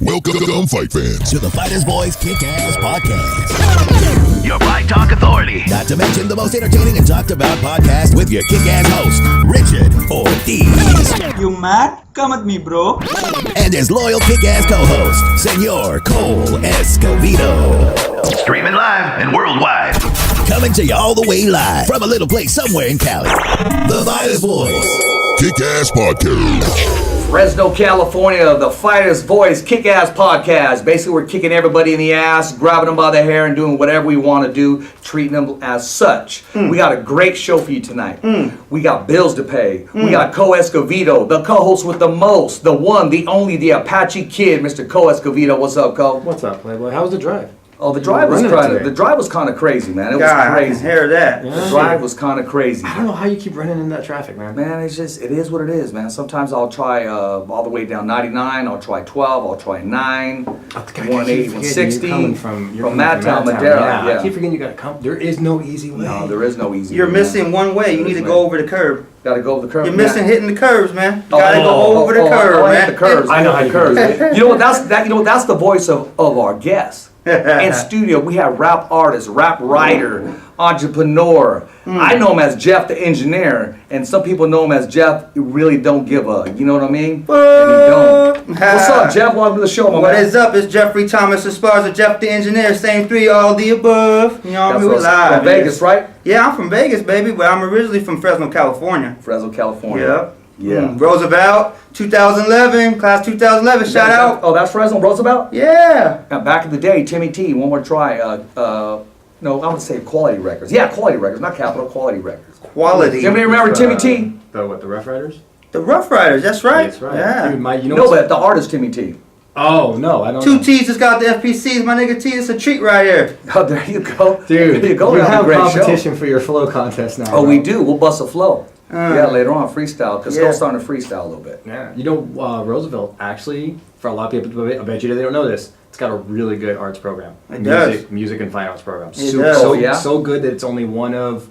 Welcome, fight fans, to the Fighters Boys Kickass Podcast. Your Fight Talk Authority. Not to mention the most entertaining and talked about podcast with your kick-ass host, Richard Ortiz. You mad? Come at me, bro. And his loyal kick-ass co-host, Senor Cole Escovedo. Streaming live and worldwide. Coming to you all the way live from a little place somewhere in Cali. The Fighters Boys Kickass Podcast. Fresno, California, the Fighters Voice Kickass Podcast. Basically, we're kicking everybody in the ass, grabbing them by the hair, and doing whatever we want to do, treating them as such. We got a great show for you tonight. We got bills to pay. We got Co Escovedo, the co-host with the most, the one, the only, the Apache Kid, Mr. Co Escovedo. What's up, Co? What's up, Playboy? How was the drive? Oh, the drive was kind of crazy, man. It was crazy. I can hear that. The drive was kind of crazy. I don't know how you keep running in that traffic, man. Man, it is what it is, man. Sometimes I'll try all the way down 99, I'll try 12, I'll try 9, 180, 160. You're from Madtown, Madera. Yeah. I keep forgetting you got to come. There is no easy way. No, there is no easy way. You're missing one way. You need to go over the curb. Got to go over the curb. You're missing hitting the curves, man. You gotta go over the curb, man. The curves. I know how you curves. You know what? That's the voice of our guests. In studio, we have rap artist, rap writer, entrepreneur. I know him as Jeff the engineer, and some people know him as Jeff who really don't give a, you know what I mean? And he don't. What's up, Jeff? Welcome to the show, my man. What is up? It's Jeffrey Thomas Esparza, Jeff the engineer, same three, all the above. You know what I mean? We live. From Vegas, right? Yeah, I'm from Vegas, baby, but I'm originally from Fresno, California. Fresno, California. Yeah. Roosevelt, 2011, class 2011, shout out. Oh, that's Fresno, Roosevelt? Yeah. Now, back in the day, Timmy T, one more try. No, I would say Quality Records. Yeah, Quality Records, not Capital, Quality Records. Quality. Anybody remember Timmy T? The Rough Riders? The Rough Riders, that's right. That's right. Yeah. Dude, But the artist Timmy T. Oh, no, I don't Two know. T's just got the FPCs, my nigga T. It's a treat right here. Oh, there you go. Dude, there you go. you That's a have great competition show. for your flow contest now. Oh, bro. we do. We'll bust a flow. Yeah, later on, freestyle, because Yeah. Skull's starting to freestyle a little bit. Yeah. You know, Roosevelt, actually, for a lot of people, I bet you they don't know this, it's got a really good arts program. It does. Music and fine arts program. It does. Oh, yeah? So good that it's only one of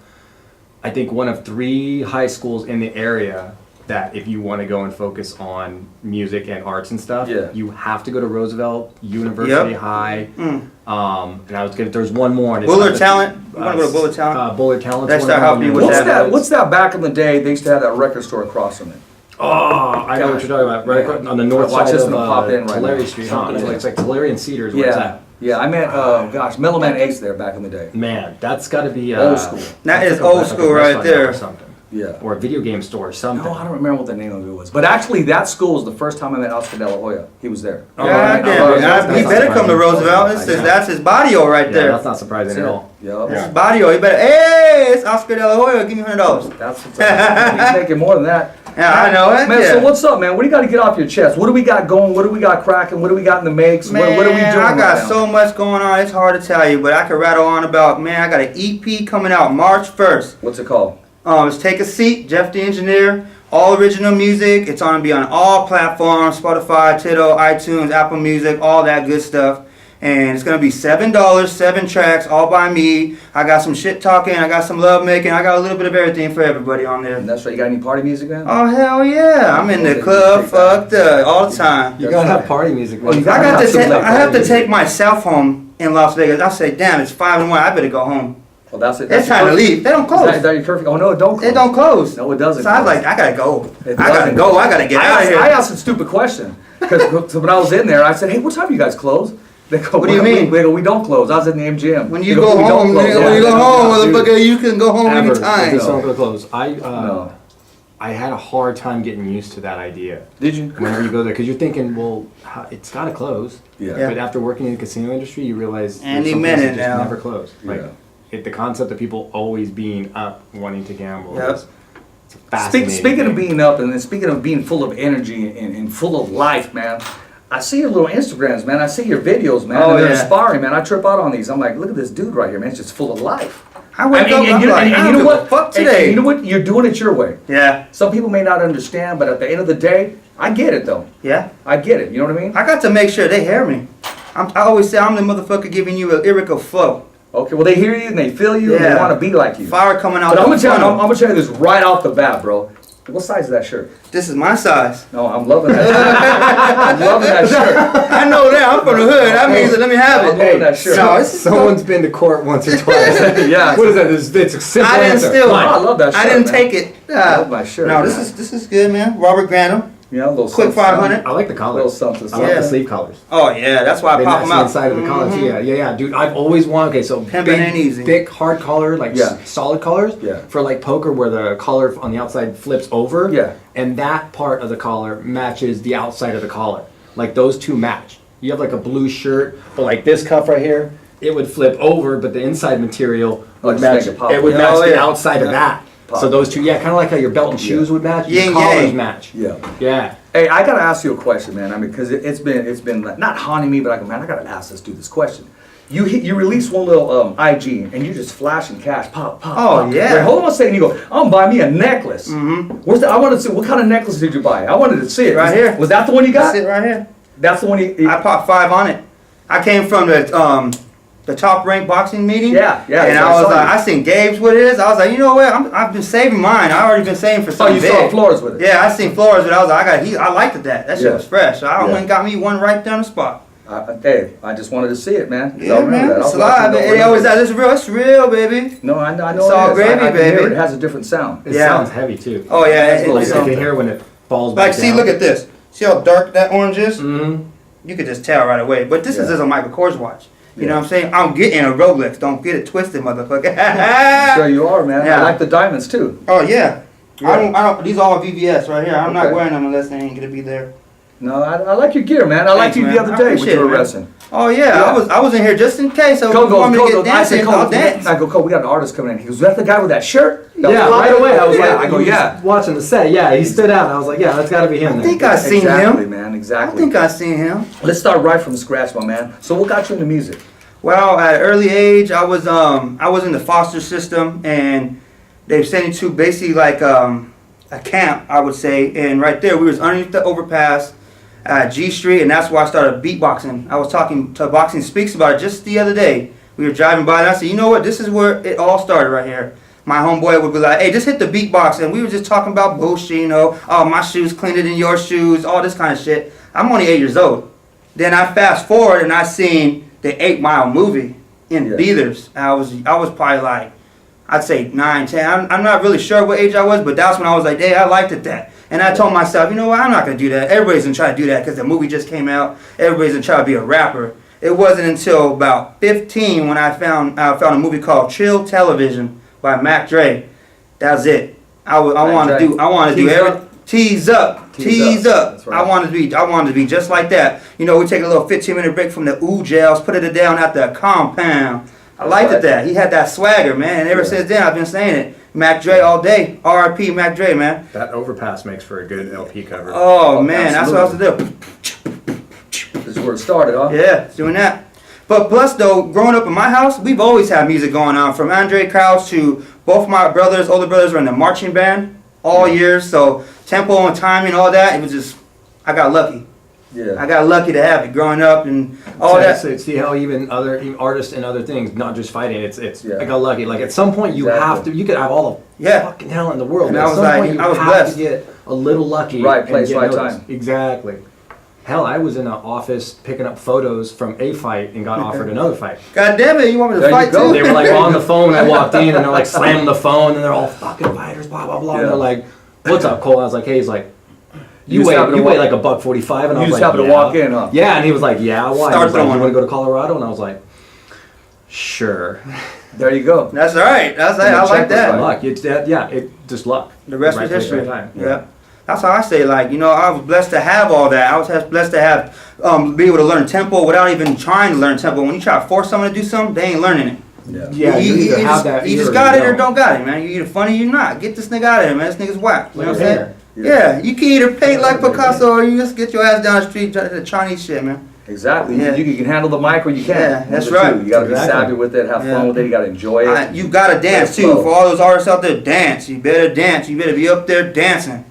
3 high schools in the area that if you want to go and focus on music and arts and stuff, you have to go to Roosevelt University High. And I was gonna. There's one more. And Bullard Talent. You want to go to Bullard Talent? Bullard Talent. That's not helping you with that. What's that back in the day? They used to have that record store across from it. Oh, I know what you're talking about. Right across, on the north Watch side this of one pop in right Tulare now. Street. Huh? It's like Tulare and Cedars. Where it's at. Yeah, I meant, Mellow Man Ace there back in the day. Man, that's got to be Old school. That is old school right there. Or something. Yeah. Or a video game store or something. No, I don't remember what the name of it was. But actually, that school was the first time I met Oscar De La Hoya. He was there. God damn it. He better come to Roosevelt. That's his barrio right there. That's not surprising at all. That's his barrio. He better, hey, it's Oscar De La Hoya. Give me $100. That's what's up. He's making more than that. Yeah, I know it. Man, so what's up, man? What do you got to get off your chest? What do we got going? What do we got cracking? What do we got in the mix? Man, what are we doing I got right now? so much going on. It's hard to tell you, but I can rattle on about, man, I got an EP coming out March 1st. What's it called? It's Take a Seat, Jeff the Engineer, all original music. It's going to be on all platforms, Spotify, Tidal, iTunes, Apple Music, all that good stuff. And it's going to be $7, 7 tracks, all by me. I got some shit talking, I got some love making, I got a little bit of everything for everybody on there. And that's right. You got any party music, man? Oh, hell yeah. I'm in the club, fucked up, all the time. You gotta have party music. Man. I have to take myself home in Las Vegas. I say, damn, it's 5 in the morning, I better go home. Well, that's it. It's time to leave. They don't close. Is that your curfew? Oh, no, it don't close. It don't close. No, it doesn't. So I was like, I gotta go. I It gotta doesn't. go. I gotta get out of here. I asked a stupid question. Because when I was in there, I said, hey, what time do you guys close? They go, What do you mean? They go, we don't close. I was in the MGM. When you go home, motherfucker, you can go home anytime. It's not gonna close. No. I had a hard time getting used to that idea. Did you? Whenever you go there, because you're thinking, well, it's got to close. Yeah. But after working in the casino industry, you realize Any some minute places just now. never close. Like, the concept of people always being up, wanting to gamble. Yep. It's a fascinating Speaking of thing. being up and then speaking of being full of energy and full of life, man, I see your little Instagrams, man. I see your videos, man. Oh, and they're yeah. inspiring, man. I trip out on these. I'm like, look at this dude right here, man. It's just full of life. I wake up, I'm you know, like, I you know don't give what? a fuck And today. you know what? You're doing it your way. Yeah, Some people may not understand, but at the end of the day, I get it, though. yeah. I get it. You know what I mean? I got to make sure they hear me. I always say I'm the motherfucker giving you an lyrical flow. Okay, well, they hear you and they feel you and they Yeah. want to be like you. Fire coming out But I'm the gonna funnel. tell you this right off the bat, bro. What size is that shirt? This is my size. No, I'm loving that shirt. I'm loving that shirt. I know from the hood. That means let me have it. Hey, that shirt. No, it's Someone's been to court once or twice. Yeah. What is that? It's a simple I didn't answer. steal it. Fine. I love that shirt. I didn't man. take it. I love my shirt. No, man. this is good, man. Robert Grantham. Yeah, a little Quick something, 500. I like the collars. little something. I like Yeah. the sleeve collars. Oh yeah, that's why I They pop match them the out. inside of the collars. Yeah, dude. I've always wanted. Okay, so Pimpin' big, ain't easy. thick, hard collar, like Yeah. solid collars. Yeah. For like poker, where the collar on the outside flips over. Yeah. And that part of the collar matches the outside of the collar. Like those two match. You have like a blue shirt, but like this cuff right here, it would flip over, but the inside material would just match. make it pop. It would Oh, match the yeah. outside of that. Pop. So those two, yeah, kind of like how your belt and shoes would match. Yin Your collars yang. match. Yeah. Yeah. Hey, I gotta ask you a question, man. I mean, because it's been like, not haunting me, but I go, man, I gotta ask this dude this question. You release one little IG and you're just flashing cash, pop, pop. Oh, pop. yeah. Wait, hold on a second. You go, I'm gonna buy me a necklace. Mm-hmm. Where's the? I wanted to see what kind of necklace did you buy? I wanted to see it. Right here. Was that the one you got? That's it right here. That's the one you. I popped 5 on it. I came from the top ranked boxing meeting. Yeah. And so I was saw like, you. I seen Gabe's with his. I was like, you know what? I've been saving mine. I already been saving for Oh, something you big. saw Flores with it. Yeah, I seen Flores, but I was like, I liked that. That shit Yeah. was fresh. So I Yeah. went and got me one right down the spot. Hey, I just wanted to see it, man. 'Cause I Yeah, remember man. that. I It's was watching live. it It over always there. it's real. It's real, baby. No, I know. It's all it is. gravy, I can hear baby. it. It has a different sound. It Yeah. sounds heavy too. Oh yeah, That's it, really Like it's you can something. hear when it falls back Like, see, down. look at this. See how dark that orange is? Mm-hmm. You could just tell right away. But this is Yeah. just a Michael Kors watch. You Yeah. know what I'm saying? I'm getting a Rolex. Don't get it twisted, motherfucker. Sure you are, man. Yeah. I like the diamonds too. Oh yeah. Yeah. I don't. These are all VVS right here. I'm not Okay. wearing them unless they ain't gonna be there. No, I like your gear, man. I liked Thanks, you man. the other I day when appreciate you were it, man. wrestling. Oh yeah, Yeah. I was in here just in case. So if you want me to get I said, dancing, I'll dance. I go, Cole, we got an artist coming in. He goes, is that the guy with that shirt? Yeah, right away. I was Yeah, like, I go, he was yeah. watching the set. Yeah, he stood out. And I was like, yeah, that's got to be him. I then. think I seen Exactly, him. man. I Exactly. think I seen him. Let's start right from scratch, my man. So what got you into music? Well, at an early age, I was in the foster system, and they sent me to basically like a camp, I would say. And right there, we was underneath the overpass at G Street, and that's where I started beatboxing. I was talking to Boxing Speaks about it just the other day. We were driving by, and I said, you know what? This is where it all started right here. My homeboy would be like, hey, just hit the beatbox, and we were just talking about bullshit, you know. Oh, my shoes cleaner than your shoes, all this kind of shit. I'm only 8 years old. Then I fast forward, and I seen the 8 Mile movie in Yeah. Beathers. I was probably like, I'd say 9, 10. I'm not really sure what age I was, but that's when I was like, hey, I liked it that. And I told myself, you know what, I'm not going to do that. Everybody's going to try to do that because the movie just came out. Everybody's going to try to be a rapper. It wasn't until about 15 when I found a movie called Chill Television by Mac Dre. That was it. I want to do everything. Tease up. That's right. I wanted to be just like that. You know, we take a little 15-minute break from the ooh jails, put it down at the compound. I liked it that. He had that swagger, man. And ever since then, I've been saying it. Mac Dre all day. R.I.P. Mac Dre, man. That overpass makes for a good LP cover. Oh man, that's what I was to do. This is where it started, huh? Yeah, doing that. But plus, though, growing up in my house, we've always had music going on. From Andre Crouch to both my older brothers were in the marching band all years. So tempo and timing, all that, it was just, I got lucky. Yeah. I got lucky to have it growing up and all that. See how even artists and other things, not just fighting. It's Yeah. I got lucky. Like at some point you have to. You could have all the Yeah. fucking talent in the world. And but I at was some like- point you I was have blessed. to get a little lucky. Right and place, get right noticed. time. Exactly. Hell, I was in an office picking up photos from a fight and got offered another fight. God damn it, you want me to There you fight go. too? They were like on the phone. I walked in and they're like slamming the phone and they're all fucking fighters, blah blah blah. Yeah. And they're like, "What's up, Cole?" I was like, "Hey," he's like, You "You just happened to weigh walk- like a $145," and I You was just like, happened to "Yeah." walk in, huh? Yeah, and he was like, "Yeah, why?" He Start was like, throwing "You want it. to go to Colorado?" And I was like, "Sure." There you go. That's all right. That's I check like was that. right. Luck. It's that. Yeah, it just luck. The rest Right is place, history. right time. Yeah. That's how I say, like, you know, I was blessed to have all that. I was blessed to have, be able to learn tempo without even trying to learn tempo. When you try to force someone to do something, they ain't learning it. Yeah, you either have that. You just got it or don't got it, man. You either funny or you not. Get this nigga out of here, man. This nigga's whack. You know what I'm saying? Yeah, you can either paint like Picasso or you just get your ass down the street to the Chinese shit, man. Exactly. Yeah. You can handle the mic or you can't. Yeah, that's Number two, right. You got to be Exactly. savvy with it, have Yeah. fun with it, you got to enjoy it. You gotta dance too. flow. For all those artists out there, dance. You better dance. You better be up there dancing.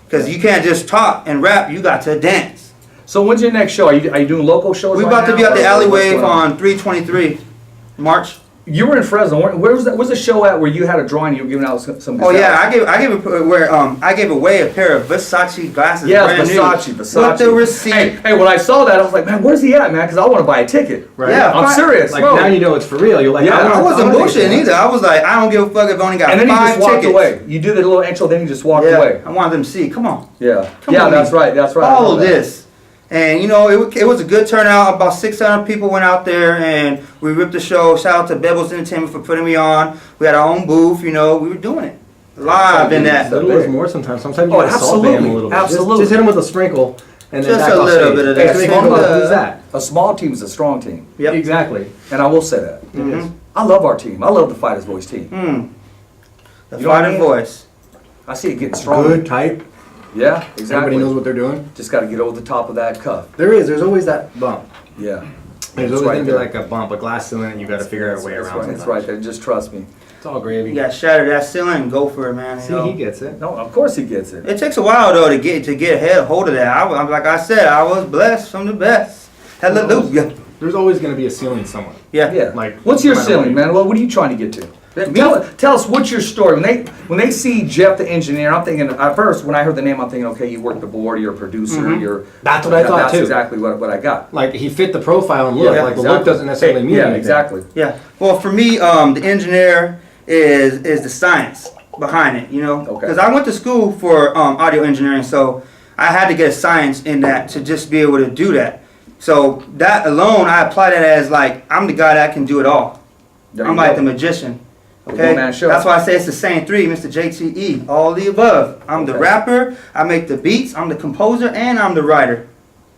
Cause you can't just talk and rap. You got to dance. So when's your next show? Are you doing local shows? We're right about to now, be at the or what's alleyway going on? on 323 March. You were in Fresno. Where was that? Where's the show at where you had a drawing? You were giving out some. Oh yeah, I gave away a pair of Versace glasses. Yeah, brand Versace. With the receipt. Hey, when I saw that, I was like, man, where's he at, man? Because I want to buy a ticket. Right. Yeah, I'm serious. Like now you know it's for real. You're like, Yeah, I wasn't wanna bullshitting either. I was like, I don't give a fuck if I only got And then he 5 just walked tickets. away. You do the little intro, then you just walked Yeah, away. I wanted them to see. Come on. Yeah. Come Yeah, on, that's right. That's right. All of this. And, you know, it was a good turnout. About 600 people went out there, and we ripped the show. Shout out to Bebbles Entertainment for putting me on. We had our own booth, you know. We were doing it live in that. A little is more sometimes. Sometimes you Oh, gotta salt band a little bit. absolutely. Just hit them with a sprinkle. And then Just back a off little stage. bit of Hey, that. so they Small- go, who's that? A small team is a strong team. Yep. Exactly. And I will say that. It is. I love our team. I love the Fighters Voice team. The You know what I fighting mean? voice. I see it getting stronger. Good, tight. Yeah, exactly. Everybody knows what they're doing. Just got to get over the top of that cuff. There's always that bump. Yeah. There's That's always right gonna be there. like a bump, a glass ceiling, and you gotta figure out a way That's around right. It's sometimes. right there. Just trust me. It's all gravy. You got to shatter that ceiling and go for it, man. you See, know. he gets it. No, of course he gets it. It takes a while though to get hold of that. I'm like I said, I was blessed from the best. Hallelujah. There's always gonna be a ceiling somewhere. Yeah. Yeah. Like, what's your no matter ceiling, what. man? What are you trying to get to? Tell us what's your story. When they see Jeff the engineer, I'm thinking at first when I heard the name, I'm thinking, okay, you work the board, you're a producer, you're. That's what I thought, That's too. exactly what I got. Like he fit the profile and look. Yeah, like the look doesn't necessarily mean Yeah, anything. exactly. Yeah. Well, for me, the engineer is the science behind it. You know, Okay. because I went to school for audio engineering, so I had to get a science in that to just be able to do that. So that alone, I apply that as like I'm the guy that can do it all. There I'm you like go. the magician. The Okay, one-man show. that's why I say it's the same three, Mr. JTE, all the above. I'm the Okay. rapper, I make the beats, I'm the composer, and I'm the writer.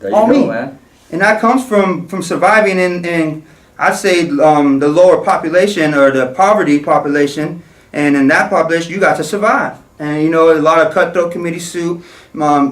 There you all go, me. man. And that comes from surviving in I'd say the lower population or the poverty population, and in that population you got to survive. And you know, a lot of cutthroat committee soup,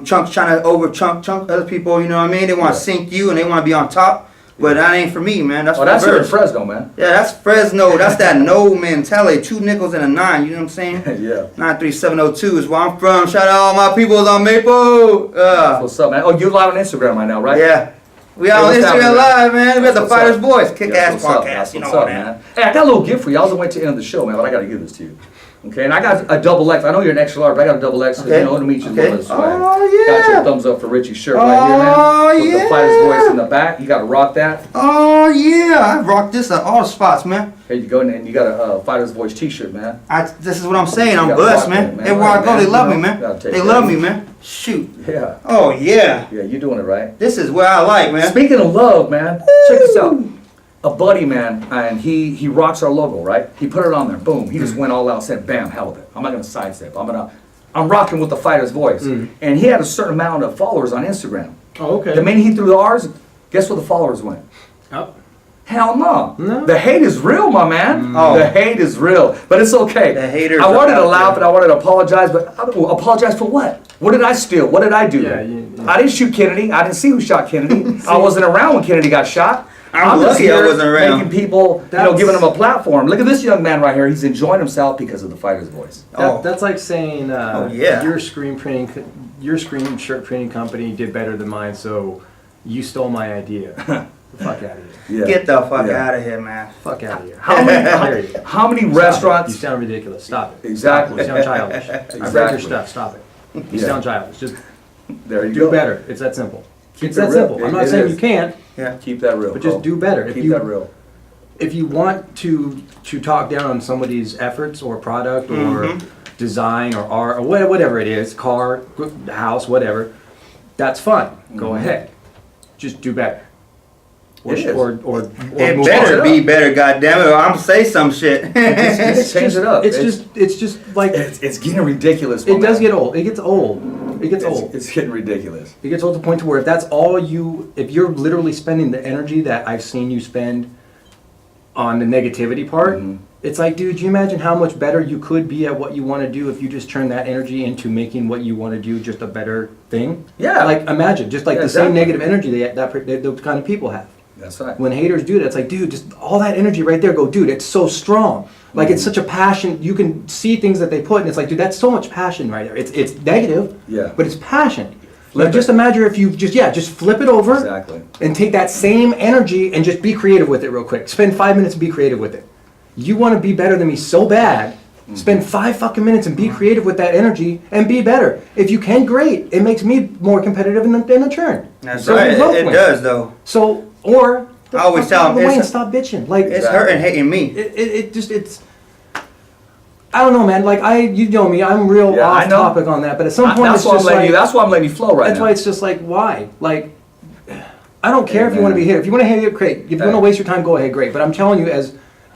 chunks trying to over chunk other people. You know what I mean? They want to sink you and they want to be on top. But that ain't for me, man. That's Oh, for that's the here in birds. Fresno, man. Yeah, that's Fresno. That's that no mentality. 2 nickels and a 9. You know what I'm saying? Yeah. 93702 is where I'm from. Shout out all my peoples on Maple. What's up, man? Oh, you're live on Instagram right now, right? Yeah. We Hey, out on what's Instagram happening, Live, man. We got the What's Fighters up? Voice, Yeah, Kickass that's what's up. Podcast. That's You know what's up, man. Hey, I got a little gift for you. I was wait to end of the show, man, but I got to give this to you. Okay, and I got a double X. I know you're an extra large, but I got a double X. Okay. You know, to meet you Okay. with swag. Oh, yeah. Got your thumbs up for Richie's shirt right here, man. Oh, With the yeah. Fighters Voice in the back. You got to rock that. Oh, yeah. I rock this at all the spots, man. Here you go, and you got a Fighters Voice T-shirt, man. This is what I'm saying. I'm You gotta blessed, rock man. that, man. Everywhere I Right, go, man. they love You me, know, man. gotta take They that. love me, man. Shoot. Yeah. Oh, yeah. Yeah, you're doing it right. This is where I like, man. Speaking of love, man, check this out. A buddy, man, and he rocks our logo, right? He put it on there, boom. He just went all out, said, bam, hell with it. I'm not gonna sidestep. I'm rocking with the Fighter's Voice. And he had a certain amount of followers on Instagram. Oh, okay. The minute he threw the R's, guess where the followers went? Up. Hell no. No. The hate is real, my man. Oh. The hate is real. But it's okay. The haters I wanted are to out laugh there. and I wanted to apologize, but apologize for what? What did I steal? What did I do? Yeah, I didn't shoot Kennedy. I didn't see who shot Kennedy. I wasn't around when Kennedy got shot. I'm just lucky I here wasn't around. making people, That's- giving them a platform. Look at this young man right here. He's enjoying himself because of the Fighter's Voice. Oh. That's like saying yeah. your screen shirt printing company did better than mine, so you stole my idea. Fuck out of here. Yeah. Get the fuck Yeah. out of here, man. Fuck out of here. How many, how many Stop it. restaurants? You sound ridiculous. Stop it. Exactly. You sound childish. I read your Exactly. stuff. Stop it. You Yeah. sound childish. Just There you do go. better. It's that simple. Keep It's it that real. simple. I'm It not saying is. you can't, Yeah. Keep that real. but just bro. do better. Keep that real. If you want to talk down on somebody's efforts or product or design or art or whatever it is, car, house, whatever, that's fine. Go ahead. Just do better. Or, It is. or It move better on. be better, goddammit, or I'm gonna say some shit. Just change it up. It's just like It's getting ridiculous. my it does man. get old. It gets old. It gets old. It's getting ridiculous. It gets old to the point to where if that's all if you're literally spending the energy that I've seen you spend on the negativity part, it's like, dude, you imagine how much better you could be at what you want to do if you just turn that energy into making what you want to do just a better thing? Yeah. Like, imagine, just like Yeah, the same exactly. negative energy that those kind of people have. That's right. When haters do that, it's like, dude, just all that energy right there, go, dude, it's so strong. Like, it's such a passion. You can see things that they put, and it's like, dude, that's so much passion right there. It's negative, Yeah. but it's passion. Flip Like, just it. imagine if you just flip it over Exactly. and take that same energy and just be creative with it real quick. Spend 5 minutes and be creative with it. You want to be better than me so bad. Spend 5 fucking minutes and be creative with that energy and be better. If you can, great. It makes me more competitive in the turn. That's So right. we both It win. does though. So, or I always tell them and stop bitching. Like it's hurting hating me. it's. I don't know, man. Like you know me, I'm real Yeah, I off know. topic on that. But at some point, That's it's why I'm just letting like you. That's why I'm letting you flow right that's now. why it's just like why? Like I don't care if you want to be man. here. If you want to hit it, great. If you want to waste your time, go ahead, great. But I'm telling you,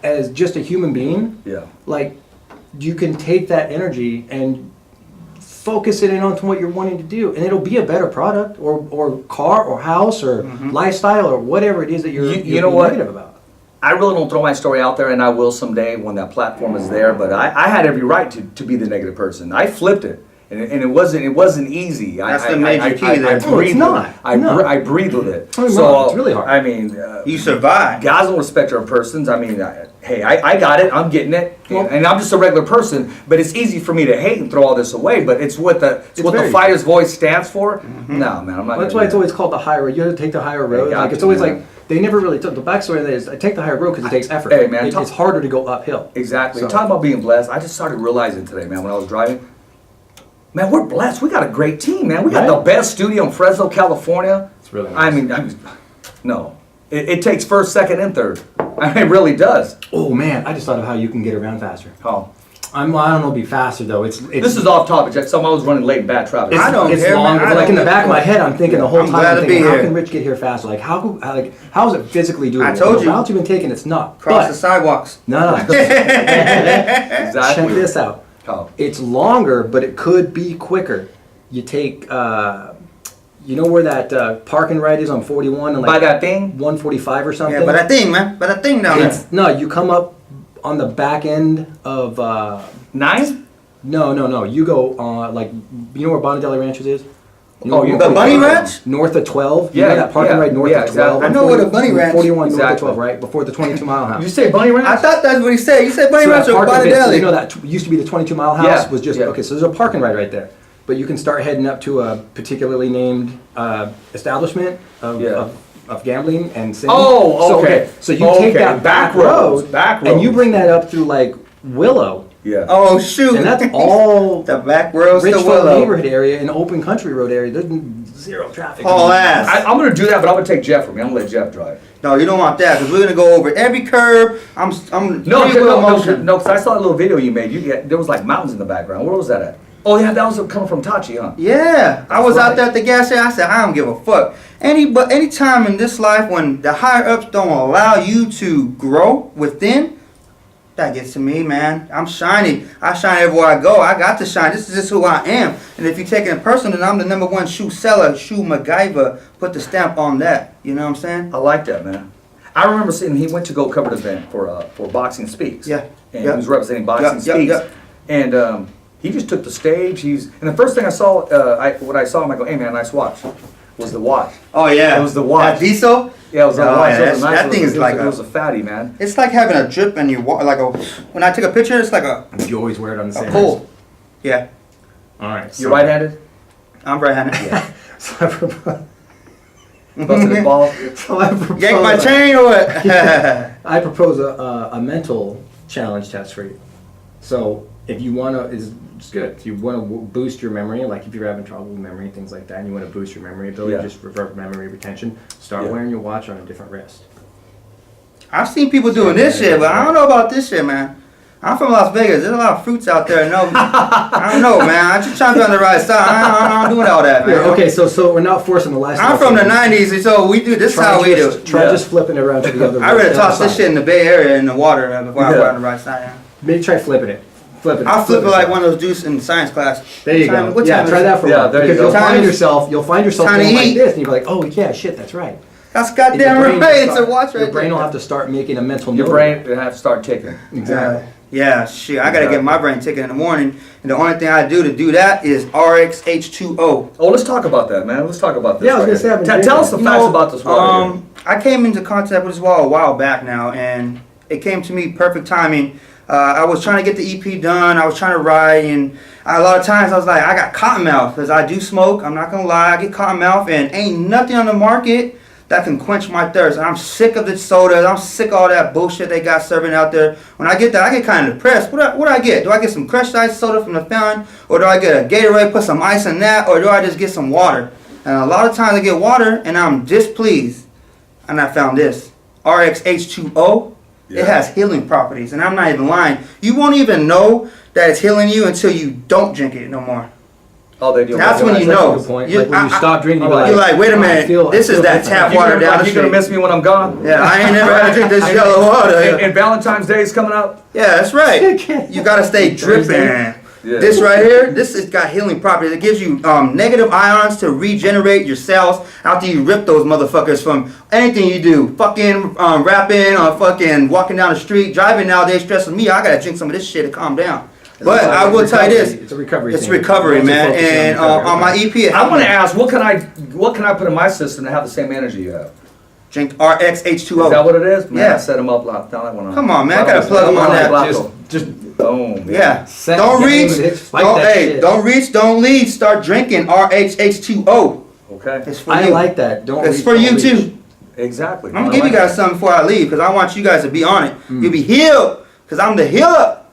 as just a human being, Yeah. like you can take that energy and focus it in onto what you're wanting to do, and it'll be a better product or car or house or lifestyle or whatever it is that you're You know what? negative about. I really don't throw my story out there, and I will someday when that platform is there. But I had every right to be the negative person. I flipped it, and it wasn't easy. That's the major key there. I Oh, it's breathed not. with it. No. I breathed with it. Oh, no, So it's really hard. I mean, You survive. guys don't respect our persons. I mean, I got it. I'm getting it, Well- and I'm just a regular person. But it's easy for me to hate and throw all this away. But it's what the very fighter's voice stands for. No, man, I'm not. That's gonna why do it's that. always called the higher road. You have to take the higher road. got Like it's to, always man. like they never really took the backstory of that is I take the higher road because it takes effort. Hey, man, It's harder to go uphill. Exactly. So- Talking about being blessed, I just started realizing today, man, when I was driving. Man, we're blessed. We got a great team, man. We got Right? the best studio in Fresno, California. It's really nice. I mean, no. It takes first, second, and third. I mean, it really does. Oh man, I just thought of how you can get around faster. Oh. I don't know, be faster though. It's This is off topic. Jack. Some I was running late in bad traffic. I don't it's care, man. longer. I Like in don't the back of my care. head, I'm thinking the whole I'm time. glad I'm to be thinking, how here. can Rich get here faster? Like how is it physically doable? I told The you. route you've been taking, it's not. Cross But the sidewalks. no. Exactly. Check this out. Oh. It's longer, but it could be quicker. You take, you know where that park and ride is on 41 and By like that thing? 145 or something? Yeah, but that thing, man. But that thing down there. No, you come up on the back end of, 9? no. You go, like, you know where Bonnadeli Ranches is? You know Oh, where you- The bunny 145 ranch? North of 12? Yeah, You know that park and yeah, ride north yeah, of 12? exactly. I know where the bunny ranch- 41 north of Exactly. 12, right? Before the 22-mile house. You say Bunny Ranch? I thought that's what he said. You said bunny So ranch that or park and ride, so Bonnadeli. you know that used to be the 22-mile house Yeah, was just yeah. okay. So there's a park and ride right there, but you can start heading up to a particularly named establishment Yeah. of gambling and sin. Oh, So, okay. So you Okay, take that back road, roads, back and you roads. bring that up through like Willow, Yeah. Oh shoot! and that's all the back roads to Richfield Willow. neighborhood area and open country road area. There's zero traffic. Haul ass. I'm going to do that, but I'm going to take Jeff from me. I'm going to let Jeff drive. No, you don't want that because we're gonna go over every curb. I'm No, free wheel no, motion. because I saw a little video you made. There was like mountains in the background. Where was that at? Oh yeah, that was coming from Tachi, huh? Yeah, I was right. out there at the gas station. I said I don't give a fuck. But any time in this life when the higher ups don't allow you to grow within, that gets to me, man. I'm shiny. I shine everywhere I go. I got to shine. This is just who I am. And if you take it in person, then I'm the #1 shoe seller, shoe MacGyver. Put the stamp on that. You know what I'm saying? I like that, man. I remember seeing he went to go cover an event for Boxing Speaks. Yeah. And Yep. he was representing Boxing Yep, Speaks. yep. And he just took the stage. And the first thing I saw, when I saw him, I go, "Hey man, nice watch." Was the watch? Oh yeah. It was the watch. That diesel. Yeah, it was the Oh, watch. yeah, It was a nice that thing one. is like it a- was a fatty, man. It's like having a drip and you walk like a. When I take a picture, it's like a You always wear it on the same. pull. Yeah, All right. You're right-handed. I'm right-handed. So I propose, Busted his ball. Yank my chain or what? I propose a mental challenge test for you. So if you want to, it's good. If you want to boost your memory, like if you're having trouble with memory, things like that, and you want to boost your memory ability, Yeah. just revert memory retention, start Yeah. wearing your watch on a different wrist. I've seen people doing this shit, but I don't know about this shit, man. I'm from Las Vegas. There's a lot of fruits out there. No, I don't know, man. I'm just trying to be on the right side. I'm doing all that, man. Okay, so we're not forcing the lifestyle. I'm from the change. 90s, so we do this. Is Try how we do. just, try Yeah. just flipping it around to the other. I rather the toss other this side. shit in the Bay Area in the water before I Yeah. go on the right side. Yeah. Maybe try flipping it. Flip it. I'll flip it like it. one of those dudes in science class. There you go. What Yeah, time try is that it? for a Yeah, while. there you Because go. you'll Time find is- yourself time to going like eat. this, and you'll be like, oh yeah, shit, that's right. That's And your goddamn brain right. will It's a start- watch right Your brain there. will have to start making a mental Your note. brain will have to start ticking. Exactly. Yeah, shit. I gotta get my brain ticking in the morning, and the only thing I do to do that is RxH2O. Oh, let's talk about that, man. Let's talk about this. Yeah, I was right gonna say, here. I've been Tell drinking. us the You facts know, about this water. here. I came into contact with this water a while back now, and it came to me perfect timing. I was trying to get the EP done. I was trying to write, and a lot of times I was like, I got cotton mouth because I do smoke. I'm not gonna lie, I get cotton mouth, and ain't nothing on the market that can quench my thirst. And I'm sick of the sodas. I'm sick of all that bullshit they got serving out there. When I get that, I get kind of depressed. What do I get? Do I get some crushed ice soda from the fountain? Or do I get a Gatorade, put some ice in that? Or do I just get some water? And a lot of times I get water and I'm displeased. And I found this. RXH2O. Yeah. It has healing properties. And I'm not even lying. You won't even know that it's healing you until you don't drink it no more. Oh, they do. That's when you know. Like when you stop drinking, you're like, wait a minute, this is that tap water down the street. You're going to miss me when I'm gone? Yeah, I ain't never had to drink this yellow water. And Valentine's Day is coming up? Yeah, that's right. You got to stay dripping. Yeah. This right here, this has got healing properties. It gives you negative ions to regenerate your cells after you rip those motherfuckers from anything you do. Fucking rapping or fucking walking down the street. Driving nowadays stresses me. I got to drink some of this shit to calm down. But I will tell you this. It's a recovery. It's recovery, man. And on my EP, I want to ask, what can I put in my system to have the same energy you have? Drink RXH2O. Is that what it is? Man, yeah. I set them up. Down that one. Come on, man. I gotta plug them on that. Just boom. Yeah. Don't reach. Don't lead. Start drinking RXH2O. Okay. It's for you. I like that. It's for you too. Exactly. I'm gonna give you guys something before I leave because I want you guys to be on it. You'll be healed because I'm the healer.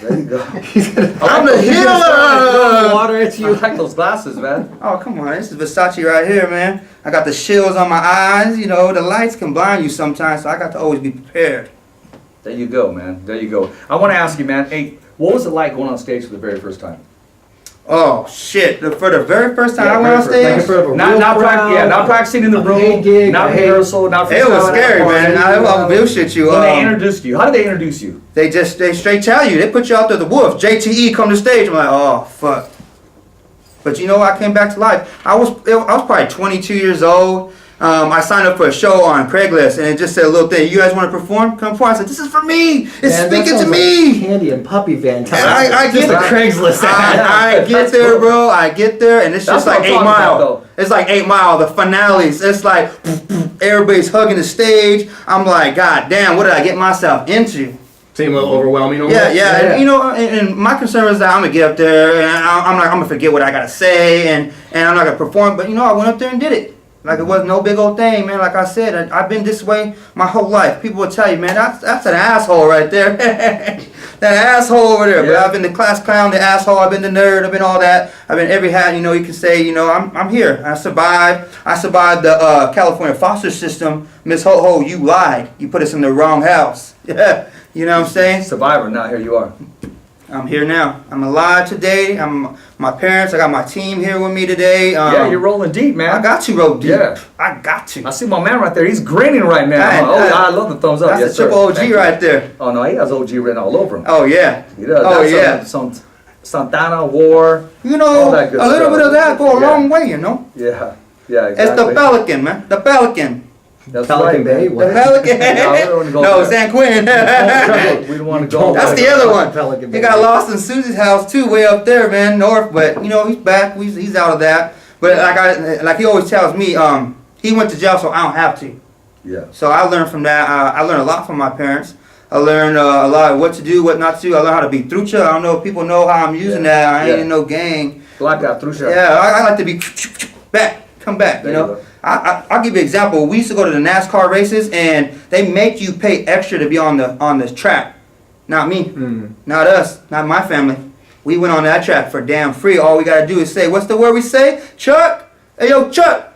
There you go. I'm the healer. Water at you. I like those glasses, man. Oh, come on. This is Versace right here, man. I got the shields on my eyes. You know, the lights can blind you sometimes, so I got to always be prepared. There you go, man. There you go. I want to ask you, man, hey, what was it like going on stage for the very first time? Oh, shit. For the very first time I went on stage? Not practicing in the room, not rehearsal, not it was scary, man. I'll bullshit you. When they introduced you, how did they introduce you? They straight tell you. They put you out there, the wolf. JTE come to stage. I'm like, oh, fuck. But you know, I came back to life. I was probably 22 years old. I signed up for a show on Craigslist, and it just said a little thing. You guys want to perform? Come perform. I said, this is for me. It's speaking to me. Like Candy and Puppy Van time. I get the Craigslist. I get there, bro. I get there, and it's just like 8 Mile. It's like 8 Mile. The finales. It's like everybody's hugging the stage. I'm like, God damn, what did I get myself into? Seem a little overwhelming. Yeah. And, you know, and my concern was that I'm gonna get up there and I'm gonna forget what I gotta say, and I'm not gonna perform. But you know, I went up there and did it. Like it was no big old thing, man. Like I said, I've been this way my whole life. People will tell you, man, that's an asshole right there. That asshole over there. Yeah. But I've been the class clown, the asshole. I've been the nerd. I've been all that. I've been every hat. You know, you can say, you know, I'm here. I survived the California foster system. Miss Ho Ho, you lied. You put us in the wrong house. Yeah. You know what I'm saying? Survivor. Now here you are. I'm here now. I'm alive today. My parents. I got my team here with me today. Yeah, you're rolling deep, man. I got to roll deep. Yeah. I got to. I see my man right there. He's grinning right now. I love the thumbs up. That's yes, the triple OG right there. Oh, no, he has OG written all over him. Oh, yeah. He does. Oh, that's yeah. Some Santana, War. You know, a little bit of that go a long way, you know? Yeah. Yeah, exactly. It's the Pelican, man. The Pelican. That's Pelican right, Bay? The Pelican. No, San Quentin. We don't want to go. That's the other one. Pelican He got lost in Susie's house too, way up there, man, north. But you know, he's back. He's out of that. But like he always tells me, he went to jail, so I don't have to. Yeah. So I learned from that. I learned a lot from my parents. I learned a lot of what to do, what not to do. I learned how to be trucha. I don't know if people know how I'm using that. I ain't in no gang. Black guy, trucha. Yeah, I like to be back, come back. You know. I'll give you an example. We used to go to the NASCAR races, and they make you pay extra to be on the track. Not me, not us, not my family. We went on that track for damn free. All we gotta do is say, what's the word we say? Chuck, hey yo, Chuck,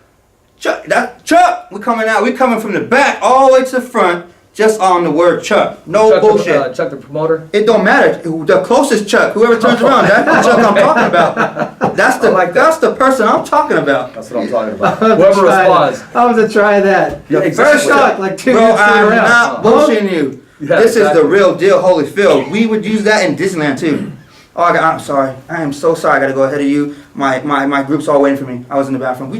Chuck. We're coming out. We're coming from the back all the way to the front. Just on the word Chuck. No Chuck bullshit. Chuck the promoter? It don't matter. The closest Chuck, whoever turns around, that's the Chuck I'm talking about. That's the person I'm talking about. That's what I'm talking about. Whoever responds. I was to try that. Yeah, First Chuck, like 2 years I'm around. not bullshitting you. Yeah, this is the real deal, Holyfield. We would use that in Disneyland too. Oh, I'm sorry. I am so sorry. I got to go ahead of you. My group's all waiting for me. I was in the bathroom.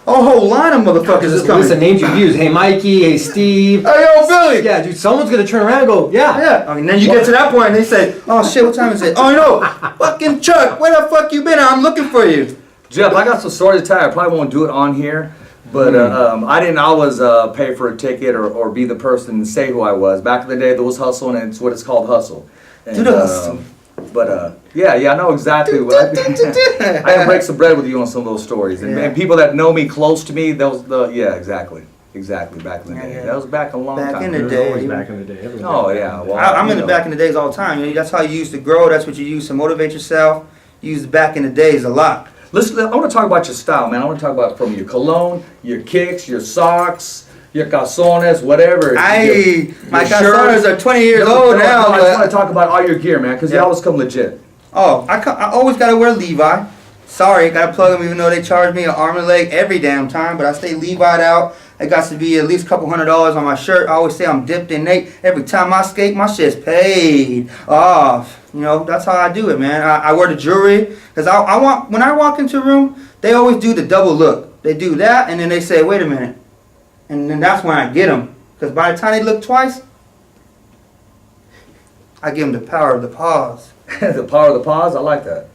A whole line of motherfuckers is coming. Listen, names you use. Hey, Mikey. Hey, Steve. Hey, yo, Billy. Yeah, dude, someone's going to turn around and go, yeah. Yeah. And then you get to that point and they say, oh, shit, what time is it? Oh, no. Fucking Chuck, where the fuck you been? I'm looking for you. Jeff, I got some stories to tell you. I probably won't do it on here. But I didn't always pay for a ticket or be the person to say who I was. Back in the day, there was hustle, and it's what it's called, hustle. And, do the hustle. But yeah, I know exactly what I can break some bread with you on some of those stories. And people that know me close to me, yeah, exactly. Exactly, back in the day. Yeah. That was back a long Back time in It the was day. always back in the day. Everything Oh, back yeah, in the well, day. I'm in the back in the days all the time. That's how you used to grow. That's what you used to motivate yourself. You use back in the days a lot. I want to talk about your style, man. I want to talk about from your cologne, your kicks, your socks, your calzones, whatever. My your calzones shirts. are 20 years old now. I just want to talk about all your gear, man, because they Yeah. always come legit. Oh, I always gotta wear Levi. Sorry, gotta plug them even though they charge me an arm and leg every damn time. But I stay Levi'd out. It got to be at least a couple $100 on my shirt. I always say I'm dipped in Nate. Every time I skate, my shit's paid off. You know, that's how I do it, man. I wear the jewelry because I want when I walk into a room, they always do the double look. They do that and then they say, wait a minute, and then that's when I get them. Because by the time they look twice, I give them the power of the pause. The power of the pause, I like that.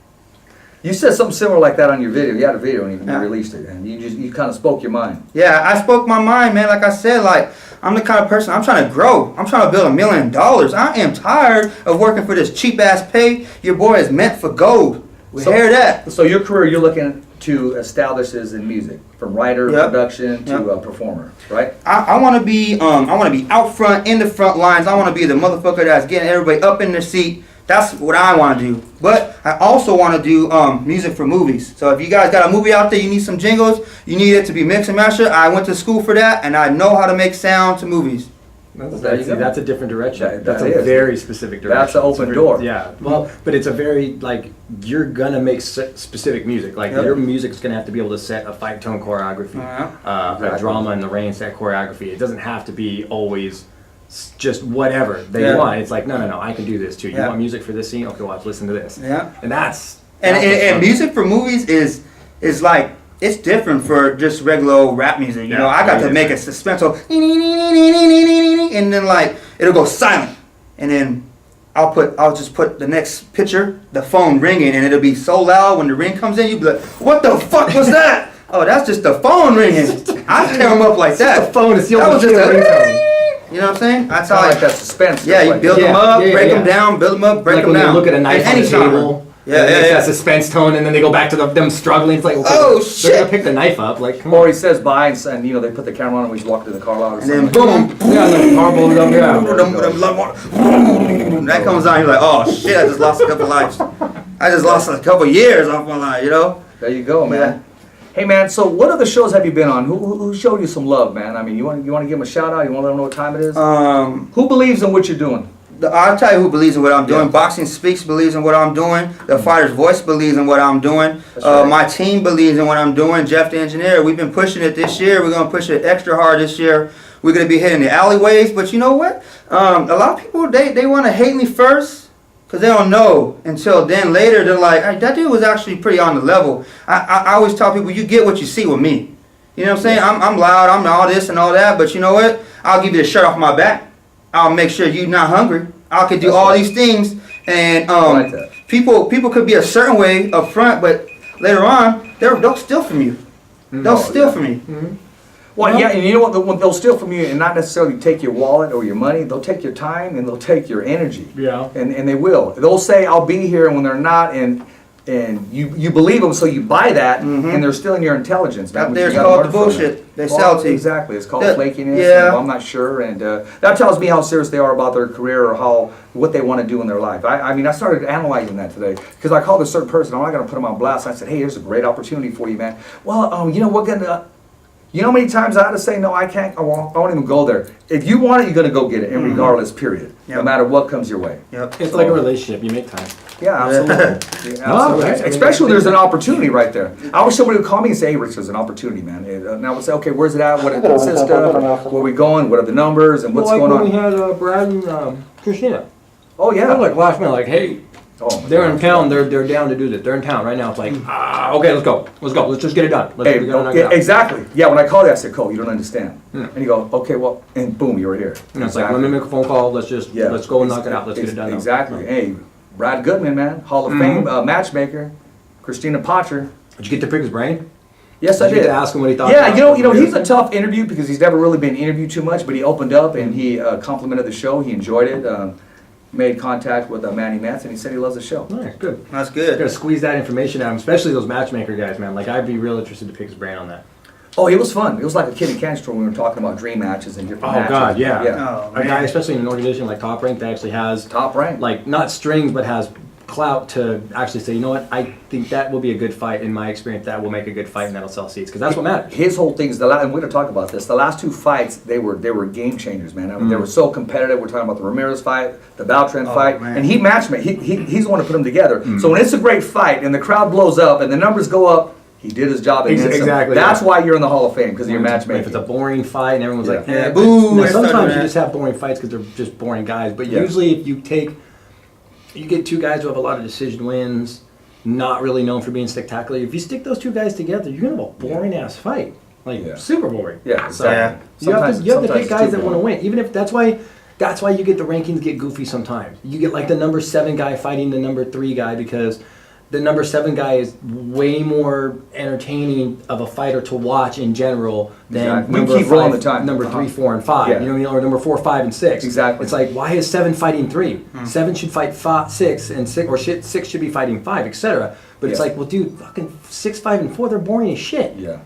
You said something similar like that on your video. You had a video and you Yeah. released it, and you kind of spoke your mind. Yeah, I spoke my mind, man. Like I said, like I'm the kind of person, I'm trying to grow. I'm trying to build $1 million. I am tired of working for this cheap ass pay. Your boy is meant for gold. We hear that. So your career, you're looking to establish this in music, from writer, Yep. production to Yep. performer, right? I want to be out front in the front lines. I want to be the motherfucker that's getting everybody up in their seat. That's what I want to do. But I also want to do music for movies. So if you guys got a movie out there, you need some jingles, you need it to be mixed and mastered. I went to school for that, and I know how to make sound to movies. There you go. That's a different direction. That That's a is. very specific direction. That's an It's a open very- door. Yeah. Well, but it's a very, like, you're going to make specific music. Like, Yep. your music's going to have to be able to set a fight tone choreography, a Exactly. drama in the rain set choreography. It doesn't have to be always just whatever they Yeah. want. It's like, no, I can do this too. You Yeah. want music for this scene? Okay, well, let's listen to this. Yeah. And that's And what's fun. music for movies is like, it's different for just regular old rap music. You Yeah, know, I got very to make a different. suspenseful, and then like it'll go silent, and then I'll just put the next picture, the phone ringing, and it'll be so loud when the ring comes in, you'll be like, what the fuck was that? Oh, that's just the phone ringing. I tear them up like that. the phone. It's the That only was just ringtone. a, you know what I'm saying? That's how Kind I of like that suspense. Yeah, stuff you like build that. them Yeah, up, yeah, break yeah. them down, build them up, break Like them when down. they look at a knife In on any the genre. table, Yeah, and yeah, it's yeah. that suspense tone, and then they go back to them struggling. It's like, okay, Oh, they're shit. gonna pick the knife up. Like, come Or on. he says bye, and you know they put the camera on and we just walk to the car lot or And something. then boom, Yeah, and the car blows up. Yeah. that comes on. You're like, oh shit! I just lost a couple lives. I just lost a couple years off my life. You know? There you go, man. Yeah. Hey, man. So, what other shows have you been on? Who showed you some love, man? I mean, you want to give them a shout out? You want to let them know what time it is? Who believes in what you're doing? I'll tell you who believes in what I'm doing. Yeah. Boxing Speaks believes in what I'm doing. The Fighter's Voice believes in what I'm doing. That's right. My team believes in what I'm doing. Jeff the Engineer, we've been pushing it this year. We're going to push it extra hard this year. We're going to be hitting the alleyways. But you know what? A lot of people, they want to hate me first because they don't know. Until then, later, they're like, hey, that dude was actually pretty on the level. I always tell people, you get what you see with me. You know what I'm saying? I'm loud. I'm all this and all that. But you know what? I'll give you the shirt off my back. I'll make sure you're not hungry. I could do That's all right. these things, and I like that. people could be a certain way up front, but later on they'll steal from you. They'll steal from you. Well, You know? yeah, and you know what? They'll steal from you and not necessarily take your wallet or your money. They'll take your time and they'll take your energy. Yeah. And they will. They'll say, I'll be here, and when they're not, and you believe them, so you buy that, and they're stealing your intelligence. That which there's you gotta called learn the from bullshit them. they sell to you. Exactly. It's called That- flakiness. yeah. And I'm not sure. And that tells me how serious they are about their career or what they want to do in their life. I mean, I started analyzing that today because I called a certain person. I'm not going to put them on blast. I said, hey, here's a great opportunity for you, man. Well, you know, we're going to... You know how many times I had to say, no, I can't, I won't even go there. If you want it, you're going to go get it, and regardless, period. No Yep. matter what comes your way. Yep. It's like a relationship. You make time. Yeah, absolutely. Yeah, No, absolutely. right. I mean, Especially when there's an opportunity right there. I wish somebody would call me and say, hey, Rich, there's an opportunity, man. And I would say, okay, where's it at? What it consists of? Where are we going? What are the numbers? And what's like going when on? we had Brad and Christina. Oh, yeah. Like last minute, like, hey, Oh, my they're God. in town. They're down to do this. They're in town right now. It's like, okay, let's go. Let's just get it done. Hey, We're gonna knock it out. exactly. Yeah, when I called you, I said, Cole, you don't understand. And you go, okay, well, and boom, you're here. And it's like, let me make a phone call. Let's go and knock it out. Let's get it done. now. Exactly. Hey, Brad Goodman, man, Hall of Fame matchmaker, Christina Potter. Did you get to pick his brain? Yes, I Did you did. get to ask him what he thought? Yeah, about you know, it? he's a tough interview because he's never really been interviewed too much, but he opened up and he complimented the show. He enjoyed it. Made contact with Manny Metz, and he said he loves the show. Nice, good. That's Gotta good. squeeze that information out of him, especially those matchmaker guys, man. Like, I'd be real interested to pick his brain on that. Oh, it was fun. It was like a kid in candy store when we were talking about dream matches and different matches. Oh God, yeah. Oh, A guy, man. especially in an organization like Top Rank, that actually has Top Rank. like not strings, but has clout to actually say, you know what, I think that will be a good fight. In my experience, that will make a good fight, and that'll sell seats because that's what matters. His whole thing is and we're going to talk about this. The last two fights, they were game changers, man. I mean, they were so competitive. We're talking about the Ramirez fight, the Beltran fight, man. and he matched me. He's the one to put them together. So when it's a great fight and the crowd blows up and the numbers go up, he did his job. And then some. Exactly. That's why you're in the Hall of Fame because of your matchmaking. If it's a boring fight and everyone's like, Yeah, boo. boo, Sometimes you man. just have boring fights because they're just boring guys. But Yeah. usually, if you get two guys who have a lot of decision wins, not really known for being spectacular. If you stick those two guys together, you're gonna have a boring ass fight, like Yeah. super boring. Yeah, So exactly. you have to Sometimes pick it's guys too that want to boring. win. Even if that's why you get the rankings get goofy sometimes. You get like the number 7 guy fighting the number 3 guy because the number 7 guy is way more entertaining of a fighter to watch in general than Exactly. We number keep rolling 5, the time. number 3, 4, and 5. Yeah. You know what I mean? Or number 4, 5, and 6. Exactly. It's like, why is 7 fighting 3? 7 should fight 6, and 6 or 6 should be fighting 5, etc. But it's Yeah. like, well, dude, fucking 6, 5, and 4, they're boring as shit. Yeah.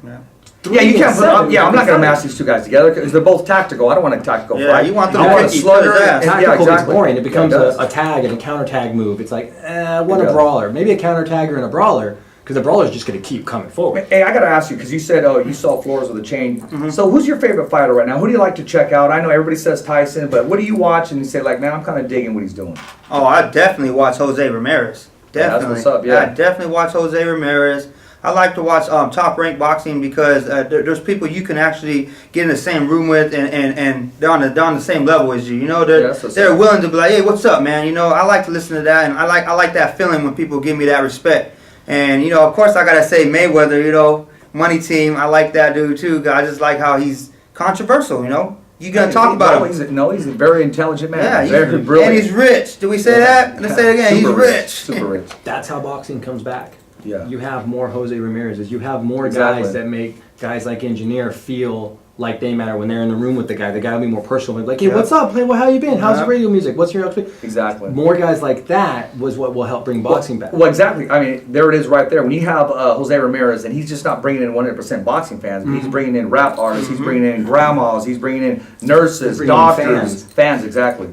3 Yeah, you and can't. 7, I'm not going to fight. match these two guys together because they're both tactical. I don't want a tactical Yeah, fight. you want them I to want kick a each slugger. other's ass. and- Tactical exactly. is boring. It becomes Yeah, it a tag and a counter tag move. It's like, I want It a does. brawler. Maybe a counter tagger and a brawler, because the brawler's just going to keep coming forward. Hey, I gotta ask you because you said, oh, you saw floors with a chain. So who's your favorite fighter right now? Who do you like to check out? I know everybody says Tyson, but what do you watch and you say like, man, I'm kind of digging what he's doing? Oh, I definitely watch Jose Ramirez. Yeah, that's Definitely. what's up, yeah. I definitely watch Jose Ramirez. I like to watch Top Rank Boxing because there's people you can actually get in the same room with and they're on the same level as you. You know, Yeah, that's what's they're up. willing to be like, hey, what's up, man? You know, I like to listen to that, and I like that feeling when people give me that respect. And you know, of course, I gotta say Mayweather. You know, Money Team. I like that dude too. 'Cause I just like how he's controversial. You know, you gotta talk about him. He's a very intelligent man. Yeah, very brilliant. and he's rich. Do we say that? Let's say it again. Super He's rich. Super rich. That's how boxing comes back. Yeah. You have more Jose Ramirez's. You have more Exactly. guys that make guys like Engineer feel like they matter when they're in the room with the guy. The guy will be more personal. Like, hey, Yeah. what's up? Hey, well, how you been? How's the Yeah. radio music? What's your outfit? Exactly. More guys like that was what will help bring boxing back. Well, exactly. I mean, there it is right there. When you have Jose Ramirez, and he's just not bringing in 100% boxing fans, but he's bringing in rap artists, he's bringing in grandmas, he's bringing in nurses, He's bringing in doctors, fans, exactly.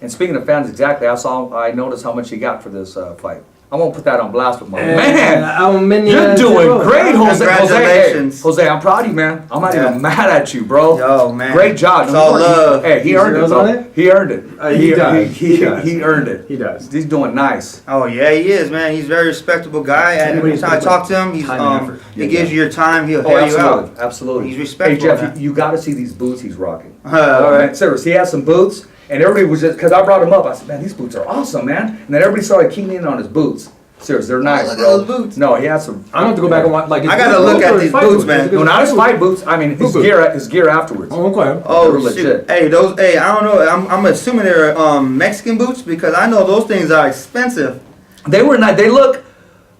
And speaking of fans, exactly, I noticed how much he got for this fight. I won't put that on blast with my man. You're doing great, Jose. Congratulations. Jose, I'm proud of you, man. I'm not Yeah. even mad at you, bro. Yo, man. Great job. It's all love. Hey, he earned it, zeros on bro. it? He earned it. He does. He He does. earned it. He does. He's doing nice. Oh yeah, he is, man. He's a very respectable guy, and every time I talk to him, he's Time and effort. he gives you your time. He'll Oh, hear you absolutely, out. absolutely. He's respectful Hey, Jeff, of that. you got to see these boots he's rocking. All right. Serious, he has some boots, and everybody was just because I brought him up. I said, "Man, these boots are awesome, man!" And then everybody started keying in on his boots. Serious, they're nice, look at bro. those boots. No, he has some. I'm going to have to go back and watch. Like, I gotta look at these boots, man. No, not his fight boots. I mean, his boots? gear afterwards. Oh, okay. Oh They're shoot! legit. Hey, those. Hey, I don't know. I'm assuming they're Mexican boots because I know those things are expensive. They were not. They look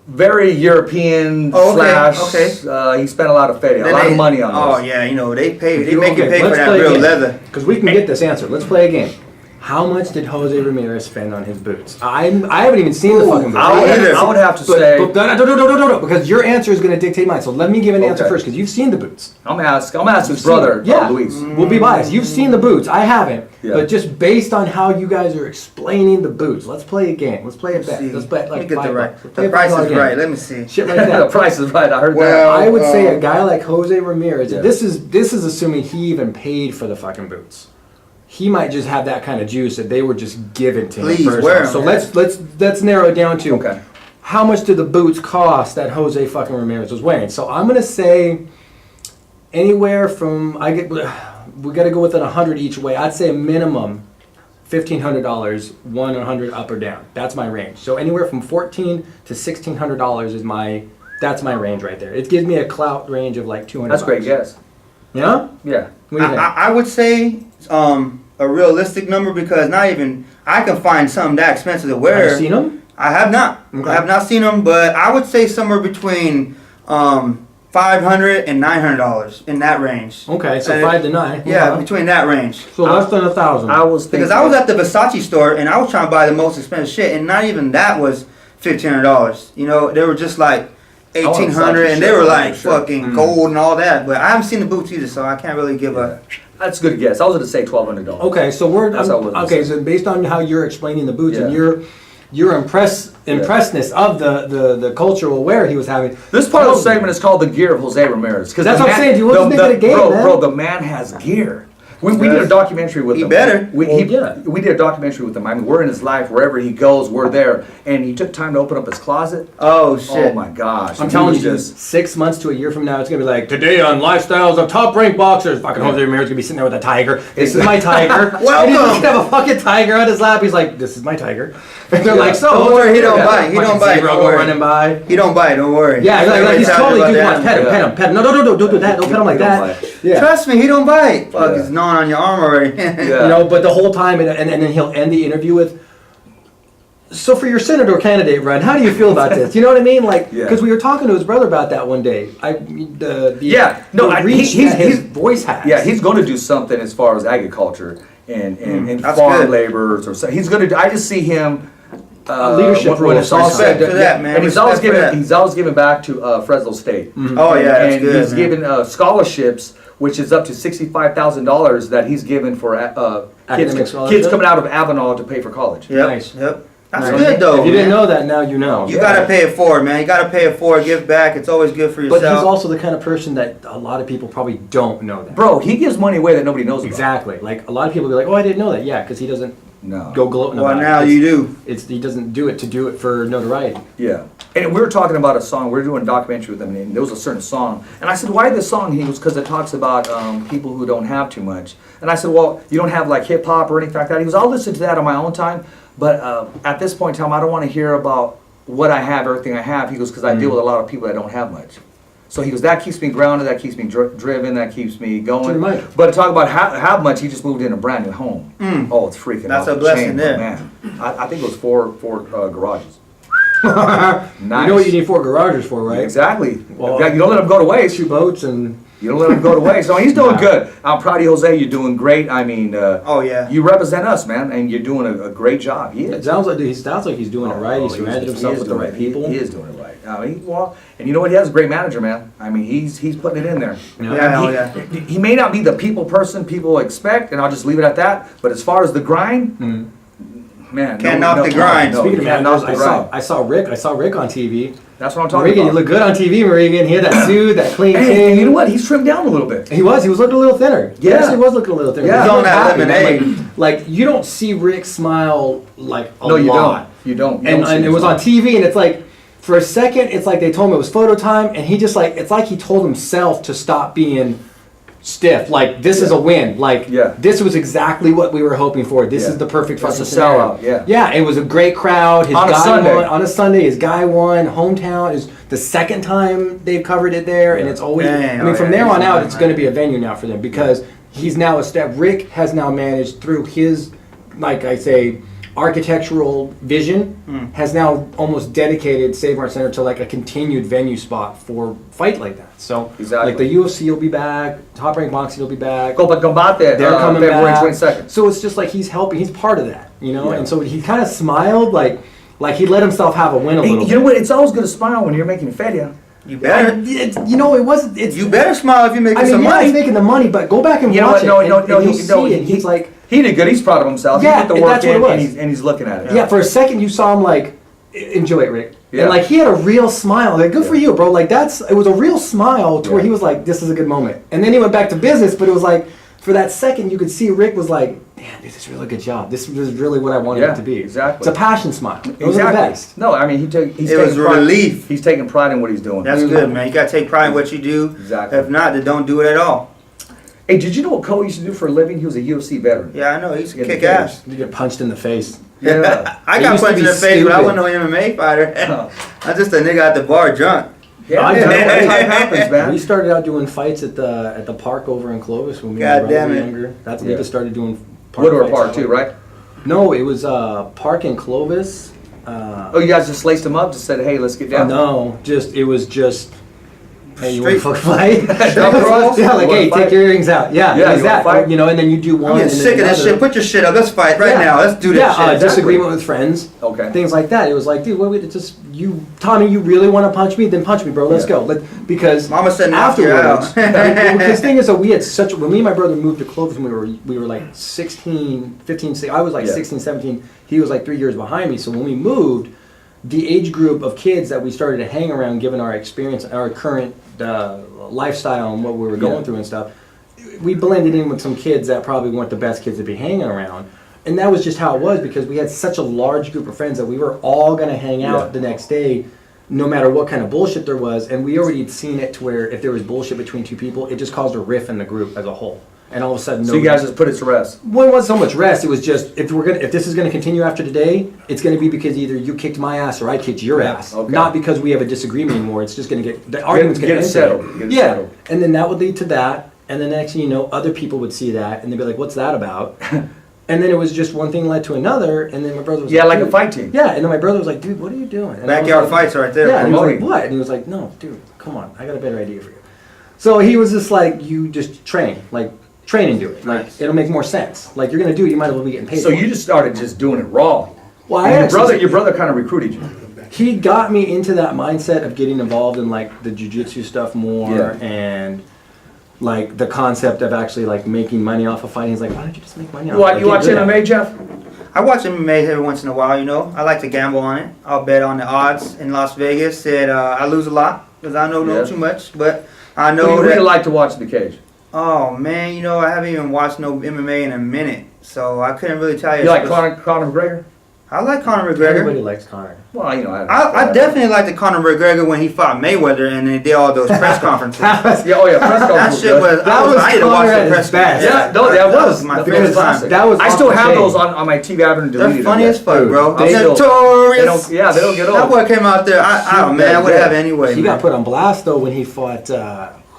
very European Oh, okay, slash. okay. He spent a lot of Then a lot of money on Oh this. yeah, you know they pay. They You- make you okay, pay for let's that play a real game. leather. Because we can get this answer. Let's play a game. How much did Jose Ramirez spend on his boots? I haven't even seen the fucking boots. I would have to say. No, because your answer is going to dictate mine. So let me give an answer Okay. first, because you've seen the boots. I'm gonna ask his brother, Yeah, Luis. we'll be biased. You've seen the boots. I haven't. Yeah. But just based on how you guys are explaining the boots, let's play a game. Let's play a bet. See, Let's bet let me like get the $5. right. Let's play The a price $5 is game. right. Let me see. Shit like the that. price is right. I heard Well, I would say a guy like Jose Ramirez, Yeah. and this is assuming he even paid for the fucking boots. He might just have that kind of juice that they were just given to Please him. personally. wear 'em, So man. let's narrow it down to Okay. how much did the boots cost that Jose fucking Ramirez was wearing. So I'm gonna say anywhere from we got to go within 100 each way. I'd say a minimum $1,500, 100 up or down. That's my range. So anywhere from $1,400 to $1,600 is that's my range right there. It gives me a clout range of like 200. That's a great guess. Yeah. Yeah. What do you think? I would say a realistic number because not even I can find something that expensive to wear. Have you seen them? I have not. Okay. I have not seen them, but I would say somewhere between $500 and $900 in that range. Okay, so Uh, 5 to 9. Yeah, Okay. between that range. So less than 1,000. I was thinking, Because I was at the Versace store and I was trying to buy the most expensive shit, and not even that was $1,500. You know, they were just like 1800, and they were like fucking gold and all that. But I haven't seen the boots either, so I can't really give a. That's a good guess. I was going to say $1,200. Okay, so so based on how you're explaining the boots and your impressedness of the cultural wear he was having. This part of the segment is called the gear of Jose Ramirez. That's what I'm saying. He wasn't making a game, man. Bro, the man has gear. We did a documentary with him. He better. We did a documentary with him. I mean, we're in his life. Wherever he goes, we're there. And he took time to open up his closet. Oh, shit. Oh, my gosh. I'm telling you, 6 months to a year from now, it's going to be like, today on Lifestyles of Top-Ranked Boxers, fucking Jose Ramirez is going to be sitting there with a tiger. This is my tiger. Welcome. And he's going to have a fucking tiger on his lap. He's like, this is my tiger. And they're like, so. Don't worry, he don't bite. He don't bite. Don't worry. Running by. He don't bite, don't worry. Yeah, like he's totally doing that. Pet him. No, don't do that. Don't pet him like that. Yeah. Trust me, he don't bite. Fuck, it's gnawing on your arm already. You know, but the whole time, and then he'll end the interview with, so for your senator candidate run, how do you feel about this? You know what I mean? Like, because we were talking to his brother about that one day. His voice has. Yeah, he's going to do something as far as agriculture and farm laborers or so. He's going to. I just see him. Leadership role. When it's all said, to that, man. And he's always giving back to Fresno State. Oh yeah, that's and good. He's given scholarships, which is up to $65,000 that he's given for kids coming out of Avenal to pay for college. Yep. Nice. Yep. That's good though. If you didn't know that, now you know. You gotta pay it forward, man. You gotta pay it forward. Give back. It's always good for yourself. But he's also the kind of person that a lot of people probably don't know that. Bro, he gives money away that nobody knows about. Exactly. Like a lot of people be like, "Oh, I didn't know that." Yeah, because he doesn't go gloating about it. Well, now you do. He doesn't do it for notoriety. Yeah. And we were talking about a song. We were doing a documentary with him, and there was a certain song. And I said, "Why this song?" He goes, "Because it talks about people who don't have too much." And I said, "Well, you don't have like hip hop or anything like that." He goes, "I'll listen to that on my own time, but at this point in time, I don't want to hear about what I have, everything I have." He goes, "Because I deal with a lot of people that don't have much." So he goes, "That keeps me grounded, that keeps me driven, that keeps me going." But to talk about how much, he just moved in a brand new home. Oh, it's freaking. That's off a the blessing chain, there. man. I think it was four garages. Nice. You know what you need 4 garages for, right? Exactly. Well, you don't let them go to waste. 2 boats and. You don't let him go to waste. So he's doing good. I'm proud of you, Jose. You're doing great. I mean, you represent us, man, and you're doing a great job. He is. It sounds like he's doing it right. He's surrounded himself with the right people. He is doing it right. And you know what? He has a great manager, man. I mean, he's putting it in there. He may not be the people person people expect, and I'll just leave it at that. But as far as the grind, man, can't knock the grind. Speaking of managers, I saw Rick on TV. That's what I'm talking about. You look good on TV, Regan. He had that suit, that clean thing. You know what? He's trimmed down a little bit. He was looking a little thinner. Yeah. Yes, he was looking a little thinner. Yeah. He's on that lemonade. Like, you don't see Rick smile like a lot. No, you don't. You don't. And it was on TV, and it's like, for a second, it's like they told him it was photo time, and he just like, it's like he told himself to stop being stiff. Like, this is a win. Like, this was exactly what we were hoping for. This is the perfect fucking scenario. Sellout. Yeah, it was a great crowd. His on a Sunday. His guy won. Hometown is the second time they've covered it there, and it's always. From there on out, it's going to be a venue now for them because he's now a step. Rick has now managed through his, like I say, architectural vision, has now almost dedicated Save Mart Center to like a continued venue spot for fight like that. So like the UFC will be back, Top Rank Boxing will be back. Copa Combate, they're coming February back. 22nd. So it's just like he's helping, he's part of that, you know. And so he kind of smiled like he let himself have a win a little bit. You know what? It's always good to smile when you're making feria. You better. It wasn't. You better smile if you're making some money. He's making the money, but go back and watch it. He's like. He did good. He's proud of himself. Yeah, he put the work in, and he's looking at it. Yeah, for a second you saw him like, enjoy it, Rick. Yeah. And like he had a real smile. Like, good for you, bro. Like it was a real smile to where he was like, this is a good moment. And then he went back to business, but it was like, for that second you could see Rick was like, damn, this is a really good job. This is really what I wanted it to be. Exactly. It's a passion smile. Those are the best. No, I mean, it was relief. He's taking pride in what he's doing. That's good, man. You got to take pride in what you do. Exactly. If not, then don't do it at all. Hey, did you know what Cole used to do for a living? He was a UFC veteran. Yeah, I know. He used to kick ass. You get punched in the face. Yeah. I got punched in the face, but I wasn't no MMA fighter. I'm just a nigga at the bar drunk. Yeah, that time happens, man. We started out doing fights at the park over in Clovis when we were younger. That's when we just started doing Woodward Park too, right? No, it was Park in Clovis. You guys just laced them up, just said, hey, let's get down? No, it was just Hey, you want to Straight- fuck fight? Double Yeah, like, You hey, wanna take your earrings out. Yeah, Yeah, like you that. wanna fight? You know, and then you do one. I'm getting and then sick of this another. shit. Put your shit up. Let's fight right Yeah. now. Let's do this Yeah, shit. disagreement with friends. Okay. Things like that. It was like, dude, what we just Tommy, you really want to punch me? Then punch me, bro. Let's go. Because Mama said knock you afterwards, out. because the thing is, that we had such. When me and my brother moved to Clovis, when we were like 16, 15. I was like 16, 17. He was like 3 years behind me. So when we moved, the age group of kids that we started to hang around, given our experience, our current lifestyle and what we were going through and stuff, we blended in with some kids that probably weren't the best kids to be hanging around. And that was just how it was, because we had such a large group of friends that we were all going to hang out the next day, no matter what kind of bullshit there was. And we already had seen it to where if there was bullshit between two people, it just caused a rift in the group as a whole. And all of a sudden, So you guys just put it to rest. well, it wasn't so much rest. It was just if this is gonna continue after today, it's gonna be because either you kicked my ass or I kicked your ass. Okay. Not because we have a disagreement anymore. It's just gonna get the argument's get gonna it end settled. today. Get it Yeah, settled. and then that would lead to that, and the next thing you know, other people would see that and they'd be like, "What's that about?" And then it was just one thing led to another, and then my brother was Like a "Dude." fight team. Yeah, and then my brother was like, "Dude, what are you doing?" And I was Backyard like- fights right there. Yeah, and he was like, promoting. "What?" And he was like, "No, dude, come on, I got a better idea for you." So he was just like, "You just train and do it. Like it'll make more sense. Like you're gonna do it, you might as well be getting paid." So for you it." just started just doing it raw. Well, And your brother kind of recruited you. he got me into that mindset of getting involved in like the jiu-jitsu stuff more Yeah. and like the concept of actually like making money off of fighting. He's like, "Why don't you just make money off What, it? you watch MMA, Jeff? I watch MMA every once in a while, you know. I like to gamble on it. I'll bet on the odds in Las Vegas, and I lose a lot because I don't know Yeah. too much. But I Who know do that. you like to watch in the cage? Oh man, you know I haven't even watched no MMA in a minute, so I couldn't really tell you. You like Conor McGregor? I like Conor McGregor. Everybody likes Conor. Well, you know, I definitely liked the Conor McGregor when he fought Mayweather and they did all those press conferences. Yeah, press That conference. shit was. I had to watch Conor at the his press. best. Yeah, no, that was my the favorite biggest time. classic. That was I still off the have chain. those on my TV. I haven't deleted They're funny them as fuck, bro. They still- Notorious. They don't get old. That boy came out there. I would have anyway. He man. got put on blast though when he fought.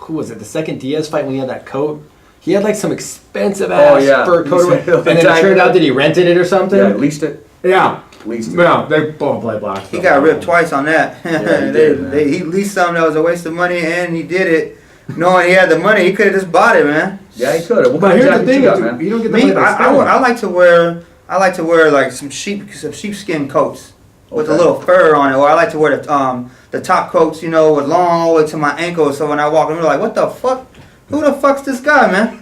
Who was it? The second Diaz fight when he had that coat. He had like some expensive ass fur coat, and then it turned out that he rented it or something. Yeah, leased it. Yeah. Leased it. No, they both play blast. He got ripped twice on that. he did, man. He leased something that was a waste of money, and he did it knowing he had the money. He could have just bought it, man. Yeah, he could have. But here's the thing, you don't get the Me, money by I spending. like to wear like some sheepskin coats with a Okay. little fur on it, or I like to wear the top coats, you know, with long all the way to my ankles. So when I walk in, they're like, "What the fuck? Who the fuck's this guy, man?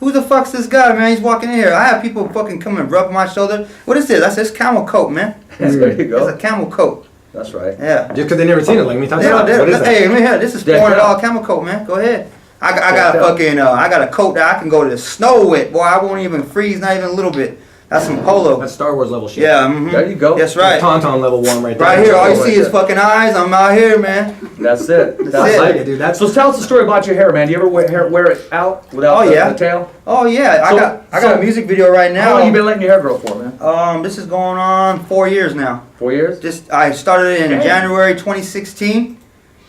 Who the fuck's this guy, man? He's walking in here." I have people fucking come and rub my shoulder. What is this? I said, "It's camel coat, man. There you It's go. a camel coat." That's right. Yeah. Just because they never seen it, like me talking Yeah, about. What is that? hey, let me hear. This is Decked $400 out. camel coat, man. Go ahead. I got Decked a out. fucking I got a coat that I can go to the snow with. Boy, I won't even freeze, not even a little bit. That's some polo. That's Star Wars level shit. Yeah. Mm-hmm. There you go. That's right. Tauntaun level one right there. Right here, all you Right see is there. fucking eyes. I'm out here, man. That's it. That's I it. like it, dude. That's So tell us a story about your hair, man. Do you ever wear it out without Oh, yeah. the tail? Oh yeah, I got So- a music video right How long now. you been letting your hair grow for, man? This is going on 4 years now. 4 years? I started in Damn. January 2016,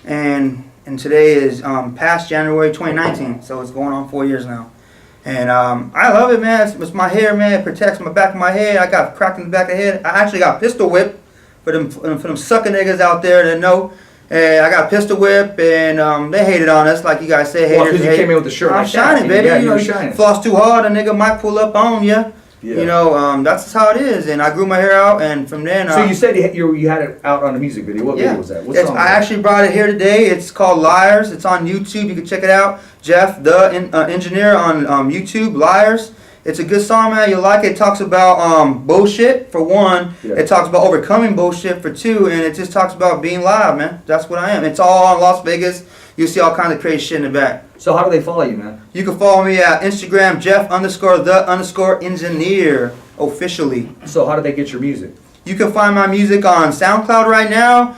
and today is past January 2019. So it's going on 4 years now. And I love it, man. It's my hair, man. It protects my back of my head. I got cracked in the back of the head. I actually got pistol whipped for them sucker niggas out there that know. And I got pistol whip, and they hated on us, like you guys said. Well, Haters 'cause you hate. came in with the shirt I'm like that. shining, baby. Yeah, you you know, were shining. floss too hard, a nigga might pull up on you. Yeah. You know, that's just how it is. And I grew my hair out, and from then. So you said you had it out on a music video. What video was that? What song was I that? actually brought it here today. It's called Liars. It's on YouTube. You can check it out. Jeff, the engineer on YouTube, Liars. It's a good song, man. You'll like it. It talks about bullshit, for one. Yeah. It talks about overcoming bullshit, for two. And it just talks about being live, man. That's what I am. It's all on Las Vegas. You'll see all kinds of crazy shit in the back. So how do they follow you, man? You can follow me at Instagram, Jeff_the_engineer, officially. So how do they get your music? You can find my music on SoundCloud right now.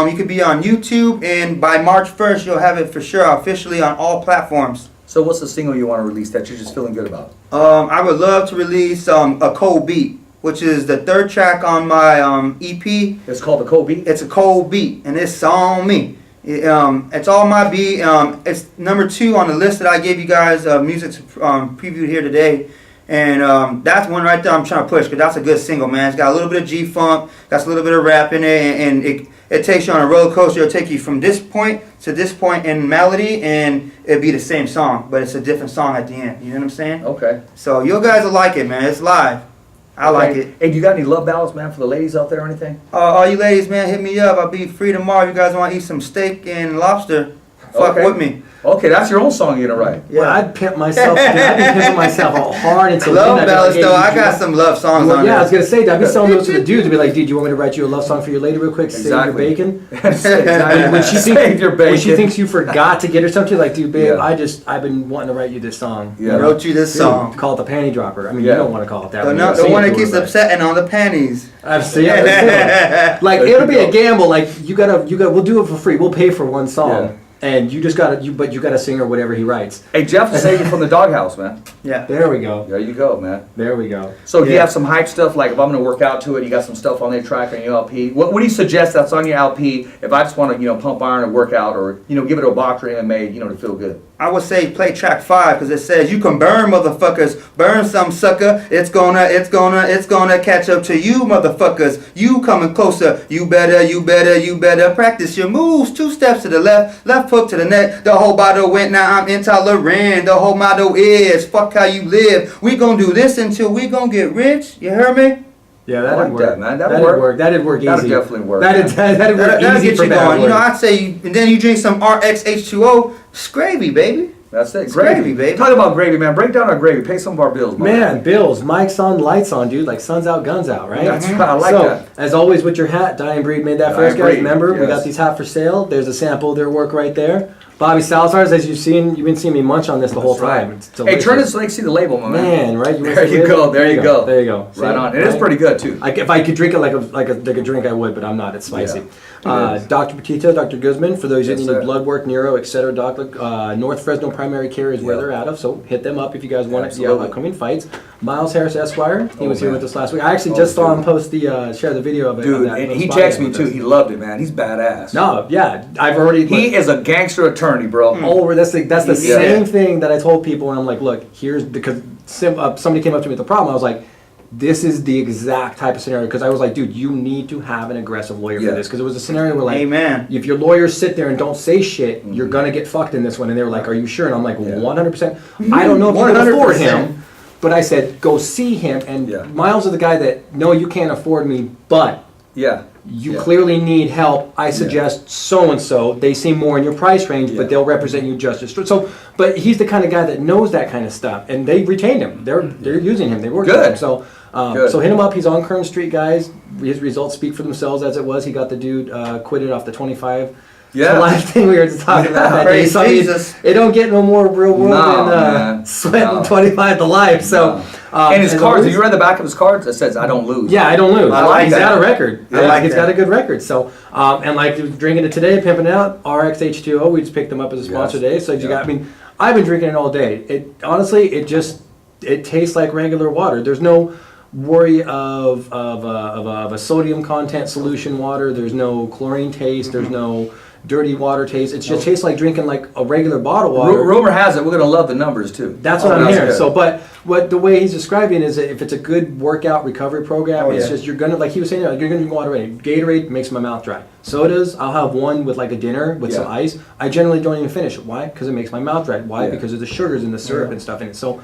You can be on YouTube, and by March 1st, you'll have it for sure officially on all platforms. So what's the single you want to release that you're just feeling good about? I would love to release a cold beat, which is the third track on my EP. It's called The Cold Beat? It's a cold beat, and it's on me. It's all my beat. It's number 2 on the list that I gave you guys music previewed here today. And that's one right there I'm trying to push, because that's a good single, man. It's got a little bit of G-Funk, got a little bit of rap in it, and it takes you on a roller coaster. It'll take you from this point to this point in melody, and it'll be the same song, but it's a different song at the end. You know what I'm saying? Okay. So you guys will like it, man. It's live. I like it. Hey, do you got any love ballads, man, for the ladies out there or anything? All you ladies, man, hit me up. I'll be free tomorrow. If you guys want to eat some steak and lobster, fuck with me. Okay, that's your own song you're gonna write. Yeah. Well, I'd pimp myself. Dude, I'd be pimping myself hard until Love then. ballads, I'd be though. like, hey, I got some love songs on Yeah, I there. was gonna say that. I'd be selling those to the dudes. I'd be like, dude, you want me to write you a love song for your lady real quick? Save your bacon. Exactly. When she Save your bacon. when she thinks you forgot to get her something, like, dude, babe, Yeah. I've been wanting to write you this song. Yeah. I wrote you this Dude, song. call it the panty dropper. I mean, Yeah. you don't want to call it that. The, when no, you're the singing one that to her, keeps but- upsetting on the panties. I've seen it. Like, it'll be a gamble. Like, we'll do it for free. We'll pay for one song. And you just gotta sing or whatever he writes. Hey, Jeff will save you from the doghouse, man. Yeah. There we go. There you go, man. There we go. So do you have some hype stuff, like if I'm going to work out to it, you got some stuff on your track on your LP? What do you suggest that's on your LP if I just want to, pump iron or work out or, give it a boxer MMA, to feel good? I would say play track 5 because it says you can burn motherfuckers, burn some sucker. It's gonna catch up to you motherfuckers. You coming closer. You better practice your moves. 2 steps to the left hook to the neck. The whole bottle went. Now I'm intolerant. The whole motto is fuck how you live. We gonna do this until we gonna get rich. You heard me? Yeah, I that'd like work. that, man. That'd work. That'd work easy. That'd definitely work. That'd work That'll easy get for you bad going. work. I'd say, and then you drink some RX H2O. It's gravy, baby. That's it. It's Gravy. gravy, baby. Talk about gravy, man. Break down our gravy. Pay some of our bills, Man, bills, mics on, lights on, dude. Like sun's out, guns out, right? That's right. I like so, that. as always with your hat, Dying Breed made that for us, Dying guys. Breed, Remember, we yes. got these hats for sale. There's a sample of their work right there. Bobby Salazar's, as you've been seeing me munch on this the whole time. It's Hey, delicious. turn this so they can see the label, my man. Man, right? There you go. There you go. There you go. Right on. It is pretty good, too. If I could drink it like a drink, I would, but I'm not. It's spicy. Yeah. Dr. Petito, Dr. Guzman, for those Yes, who sir. need blood work, neuro, etc. North Fresno Primary Care is where Yeah. they're out of, so hit them up if you guys want to see Absolutely. upcoming fights. Miles Harris Esquire, he was here man. with us last week. I actually just saw him post share the video of it. Dude, of that and little he spot texted me, with too. us. He loved it, man. He's badass. No, yeah, I've already. He is a gangster attorney, bro. That's the Yeah. same thing that I told people, and I'm like, look, here's because somebody came up to me with the problem. I was like, this is the exact type of scenario, because I was like, dude, you need to have an aggressive lawyer Yeah. for this, because it was a scenario where like, Amen. if your lawyers sit there and don't say shit, you're gonna get fucked in this one. And they were like, are you sure? And I'm like, Yeah. 100%. I don't know if you can 100%. afford him, but I said, go see him. And Yeah. Miles is the guy that, no, you can't afford me, but Yeah. you Yeah. clearly need help. I suggest so and so. They seem more in your price range, Yeah. but they'll represent you just as so. But he's the kind of guy that knows that kind of stuff, and they retained him. They're using him. They work with Good. him. So Good. so hit him up. He's on Kern Street, guys. His results speak for themselves. As it was, he got the dude quitted off the 25. Yeah. The last thing we were just talking about that day. Praise So I mean, Jesus. it don't get no more real world No, than man. sweating No. 25 to life. So And his as cards, always- have you read the back of his cards? It says, I don't lose. Yeah, I don't lose. I like He's that. got a record. I like He's that. got a good record. So, and like drinking it today, pimping it out, RXH2O, we just picked them up as a sponsor Yes. today. So you Yeah. got, I mean, I've been drinking it all day. It honestly, it tastes like regular water. There's no worry of a sodium content solution water. There's no chlorine taste. There's no dirty water taste. It just tastes like drinking like a regular bottle of water. Rumor has it, we're going to love the numbers, too. That's what I'm That's hearing. good. So, but what the way he's describing is that if it's a good workout recovery program, Oh, it's yeah. just you're gonna, like he was saying, you're gonna drink water. Right? Gatorade makes my mouth dry. Sodas, I'll have one with like a dinner with some Yeah. ice. I generally don't even finish it. Why? Because it makes my mouth dry. Why? Yeah. Because of the sugars and the syrup and stuff in it. So.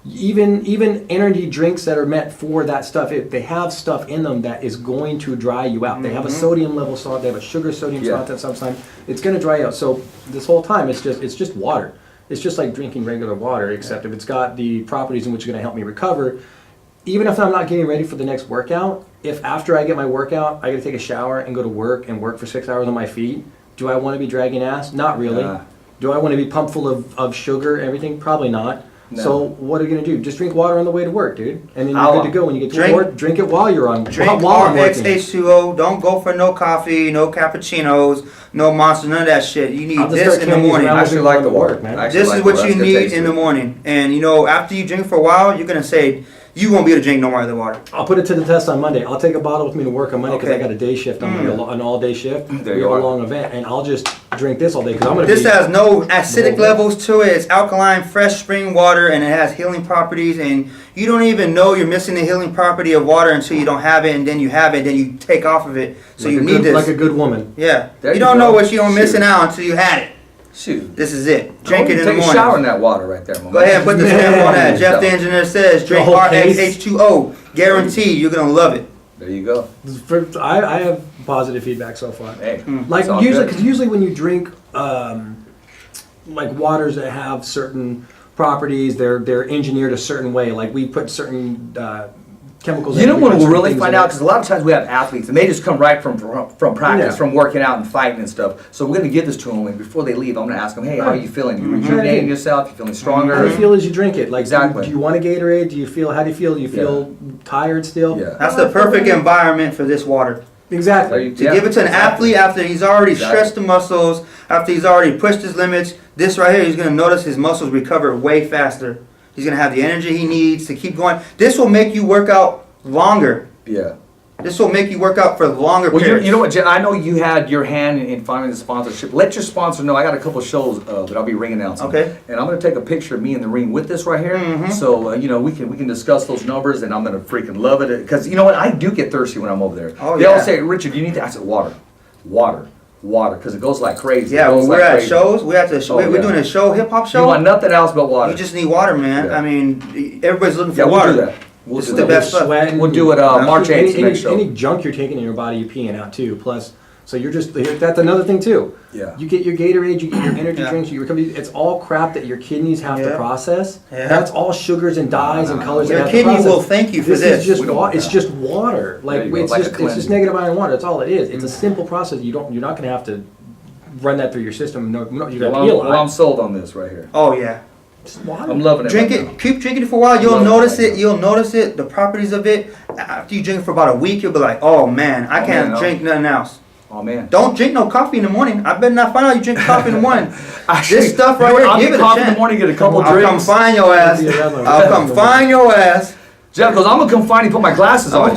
Even energy drinks that are meant for that stuff, if they have stuff in them that is going to dry you out. They have a sodium level salt, they have a sugar sodium Yeah. content sometimes. It's going to dry you out. So this whole time it's just water. It's just like drinking regular water, except if it's got the properties in which are going to help me recover. Even if I'm not getting ready for the next workout, if after I get my workout, I got to take a shower and go to work and work for 6 hours on my feet, do I want to be dragging ass? Not really. Nah. Do I want to be pumped full of sugar, everything? Probably not. No. So what are you going to do? Just drink water on the way to work, dude. And then you're I'll- good to go when you get to drink- work. Drink it while you're on Drink while I'm RX working. H2O. Don't go for no coffee, no cappuccinos, no monster, none of that shit. You need I'll just this start in the carrying these morning. around I actually with me like on the work, water, man. I actually This like is the what water. you That's good need taste in to the it. morning. And after you drink for a while, you're gonna say, you won't be able to drink no more of the water. I'll put it to the test on Monday. I'll take a bottle with me to work on Monday because I got a day shift on Monday, an all-day shift. There we you have are. a long event, and I'll just drink this all day because I'm gonna. This has no acidic levels to it. It's alkaline, fresh spring water, and it has healing properties. And you don't even know you're missing the healing property of water until you don't have it, and then you have it, then you take off of it. So like you need this. like a good woman. Yeah. There You you don't go. know what you're missing out until you had it. Shoot. This is it. Drink it in the Take morning. a shower in that water right there, Go ahead and put the stamp on that. Jeff the engineer says drink whole case? RXH2O. Guaranteed you're gonna love it. There you go. I have positive feedback so far. Hey, Like it's all usually, good. because usually when you drink like waters that have certain properties, they're engineered a certain way. Like we put certain chemicals. You in, know we when put we'll certain really things find in out, it. because a lot of times we have athletes and they just come right from practice, Yeah. from working out and fighting and stuff. So we're going to give this to them, and before they leave, I'm going to ask them, hey, how are you feeling? You rejuvenating yourself? You feeling stronger? How do you feel as you drink it? Like, Exactly. do you want a Gatorade? Do you feel? How do you feel? Do you feel tired still? Yeah. That's the perfect environment for this water. Exactly. To give it to an athlete after he's already stretched the muscles, after he's already pushed his limits, this right here, he's going to notice his muscles recover way faster. He's going to have the energy he needs to keep going. This will make you work out longer. Yeah. This will make you work out for longer Well, periods. you know what, Jen, I know you had your hand in finding the sponsorship. Let your sponsor know. I got a couple shows that I'll be ring announcing. Okay. And I'm going to take a picture of me in the ring with this right here. So, you know, we can discuss those numbers, and I'm going to freaking love it. Because, you know what, I do get thirsty when I'm over there. Oh, They yeah. all say, Richard, you need to. I said, water, because it goes like crazy. Yeah, It goes when we're like at crazy. shows, we're yeah. doing a show, hip hop You show. want nothing else but water. You just need water, man. Yeah. I mean, everybody's looking for yeah, we'll water. do that. We'll This do is the that. best stuff. Sweating. We'll do it March 8th next show. Any junk you're taking in your body, you're peeing out too. Plus, so you're just that's another thing too. Yeah. You get your Gatorade, you get your energy Yeah. drinks, you recover. It's all crap that your kidneys have to Yeah. process. Yeah. That's all sugars and dyes and colors. Your that have to kidney process. will thank you for This this. is just We don't want it's that. just water. There Like you go. it's Like a just cleanse. negative ion water. That's all it is. It's a simple process. You're not going to have to run that through your system. No, you got to Well, peel I'm sold on this right here. Oh, yeah. It's water. I'm loving it. Drink right it. now. Keep drinking it for a while. You'll Love it notice right it. You'll notice it. The properties of it. After you drink it for about a week, you'll be like, "Oh man, I can't man, drink nothing else." Oh, man. Don't drink no coffee in the morning. I better not find out you drink coffee in the morning. Actually, This stuff right you know here, what, I'll give get it a coffee in chance. the morning, get a couple I'll come drinks. find your ass. I'll come find your ass. Jeff goes, I'm going to come find you, put my glasses on.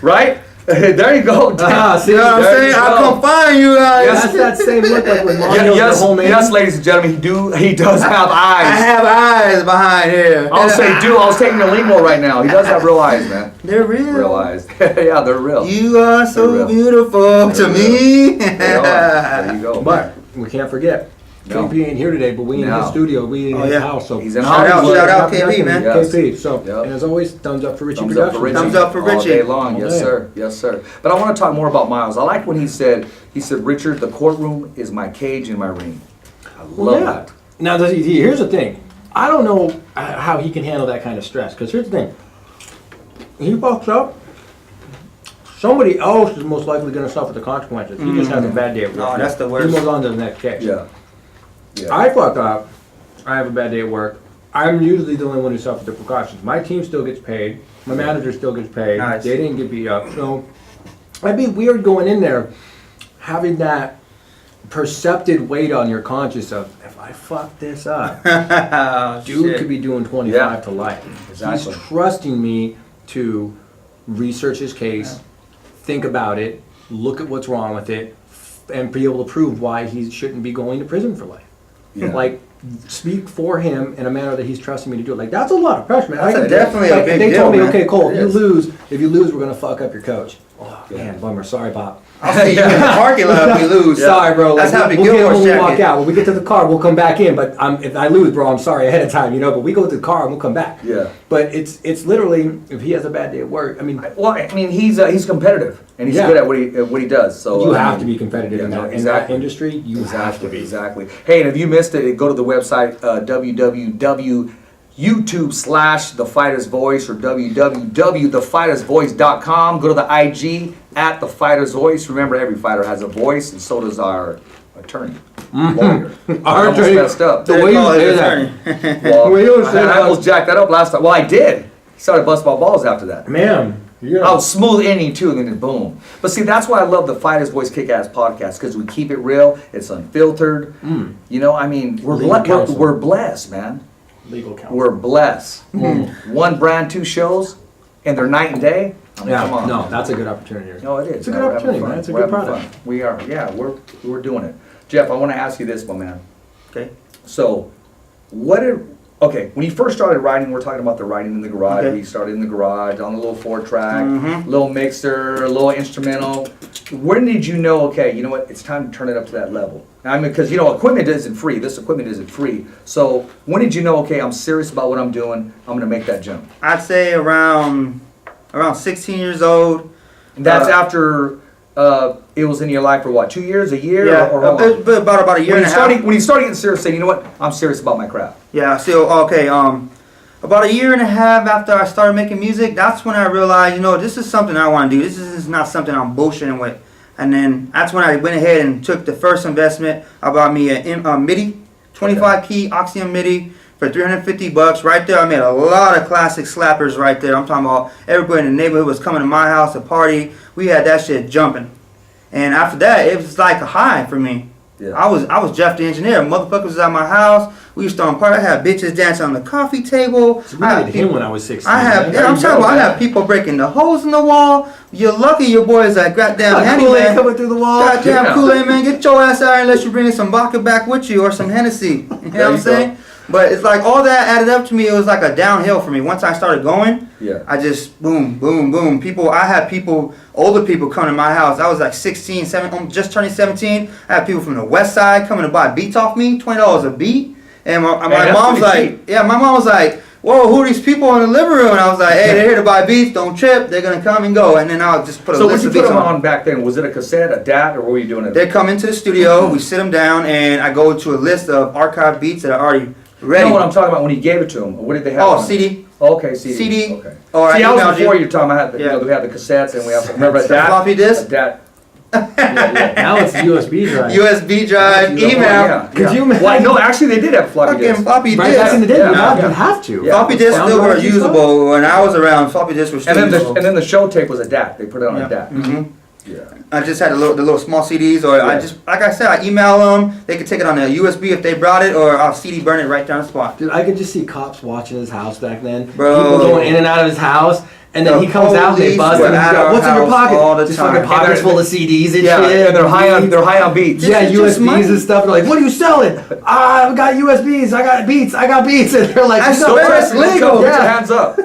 Right? There you go. See, You know what I'm There saying? you I'll go. come find you guys. That's that same look like when mom knows Yes, their whole name. yes, ladies and gentlemen, he does have I eyes. have eyes behind here. I'll say, dude, I was taking the lingo right now. He does have real eyes, man. They're real. Real eyes. Yeah, they're real. You are They're so real. beautiful to They're me. They are. There you go. But we can't forget, No. KP ain't here today, but we in No. his studio, we in Oh, his yeah. house. So He's in Shout out, Hollywood. shout out KP, man. Yes. KP. So, Yep. and as always, thumbs up for Richie Thumbs up for Production. Richie. Thumbs up for All Richie. day long. All Yes, day. sir. Yes, sir. But I want to talk more about Miles. I like when he said, Richard, the courtroom is my cage and my ring. I love that. Now, here's the thing. I don't know how he can handle that kind of stress. Because here's the thing. He fucks up. Somebody else is most likely going to suffer the consequences. He just has a bad day at work. Oh, that's the worst. He moves on to the next case. Yeah. Yeah. I fuck up. I have a bad day at work. I'm usually the only one who suffers the precautions. My team still gets paid. My manager still gets paid. Nice. They didn't get beat up. So I'd be weird going in there having that perceptive weight on your conscience of, if I fuck this up, dude Shit. could be doing 25 Yeah. to life. Exactly. He's trusting me to research his case, think about it, look at what's wrong with it, and be able to prove why he shouldn't be going to prison for life. Yeah. Like, speak for him in a manner that he's trusting me to do it. Like, that's a lot of pressure, man. That's definitely a big They deal, told me, man. okay, Cole, It if is. you lose, we're gonna fuck up your coach. Oh man, bummer. Sorry, Pop. I'll see you in the parking lot if we lose. Sorry, bro. That's Like, Happy we'll get it Gilmore's when we walk jacket. out. When we get to the car, we'll come back in. But if I lose, bro, I'm sorry ahead of time, you know. But we go to the car and we'll come back. Yeah. But it's literally, if he has a bad day at work, I mean, Well, I mean, he's competitive and he's Yeah. good at what he does. So you I have to mean, be competitive in yeah, that exactly. industry. You have to be. Exactly. Hey, and if you missed it, go to the website www.youtube/The Fighter's Voice or www.thefightersvoice.com. Go to the IG at The Fighter's Voice. Remember, every fighter has a voice, and so does our attorney. Lawyer. I Our almost attorney- messed up. The way you Call it say attorney. that, Well, Well, you I said that- almost jacked that up last time. Well, I did. He started busting my balls after that. man. You're I was smooth ending too, and then boom. But see, that's why I love the Fighter's Voice Kickass Podcast, because we keep it real. It's unfiltered. You know, I mean, We're being counseled. we're blessed, man. Legal counsel. We're blessed. One brand, 2 shows, and they're night and day. I mean, come on. No, that's a good opportunity. No, it is. It's a good opportunity, man. It's a good product. We are. Yeah, we're doing it. Jeff, I want to ask you this, my man. Okay. So, when you first started writing, we're talking about the writing in the garage. Okay. We started in the garage on a little 4-track, little mixer, a little instrumental. When did you know, okay, you know what, it's time to turn it up to that level? I mean, because, equipment isn't free. This equipment isn't free. So, when did you know, okay, I'm serious about what I'm doing, I'm going to make that jump? I'd say around 16 years old. And that's after it was in your life for what, 2 years, a year? Yeah, or how long? about a year and a half. When you started getting serious, saying, you know what, I'm serious about my craft. Yeah, so, okay, about a year and a half after I started making music, that's when I realized, this is something I want to do. This is not something I'm bullshitting with. And then that's when I went ahead and took the first investment. I bought me a MIDI, 25-key Oxygen MIDI for $350. Right there, I made a lot of classic slappers right there. I'm talking about everybody in the neighborhood was coming to my house to party. We had that shit jumping. And after that, it was like a high for me. Yeah. I was Jeff the engineer. Motherfuckers was at my house. We used to on party. I had bitches dancing on the coffee table. So we did him when I was 16. I have people breaking the holes in the wall. You're lucky your boy is like goddamn handyman coming through the wall. Goddamn Kool-Aid man, get your ass out here unless you're bringing some vodka back with you or some Hennessy. You know what I'm saying? But it's like all that added up to me. It was like a downhill for me. Once I started going, I just boom, boom, boom. I had older people coming to my house. I was like 16, 17, just turning 17. I had people from the west side coming to buy beats off me, $20 a beat. And my mom's like, my mom was like, whoa, who are these people in the living room? And I was like, hey, they're here to buy beats. Don't trip. They're going to come and go. And then I'll just put a list of beats on. So what you put them on back then? Was it a cassette, a DAT, or what were you doing? They come into the studio. We sit them down, and I go to a list of archived beats that are already ready. You know what I'm talking about when you gave it to them? What did they have? Oh, CD. Okay, CD. CD. Okay. Or see, I was before your time. I had we had the cassettes, and we have remember a DAT? Floppy disk? A DAT. Now it's USB drive. USB drive, email. Could you imagine? Well, no, actually they did have floppy disks. Floppy Right disk. back in the day, you have to. Yeah. Floppy disks still were usable. When I was around, floppy disks were still usable. And then the show tape was a DAT. They put it on a DAT. Mm-hmm. Yeah. I just had the little small CDs, or I just, like I said, I email them. They could take it on a USB if they brought it, or I'll CD burn it right down the spot. Dude, I could just see cops watching his house back then. Bro. People going in and out of his house. And then he comes out and they bust him. What's in your pocket? Just fucking pockets full of CDs and shit. And they're high on beats. Yeah, USBs and stuff. They're like, what are you selling? I got USBs. I got beats. And they're like, that's legal. Put your hands up.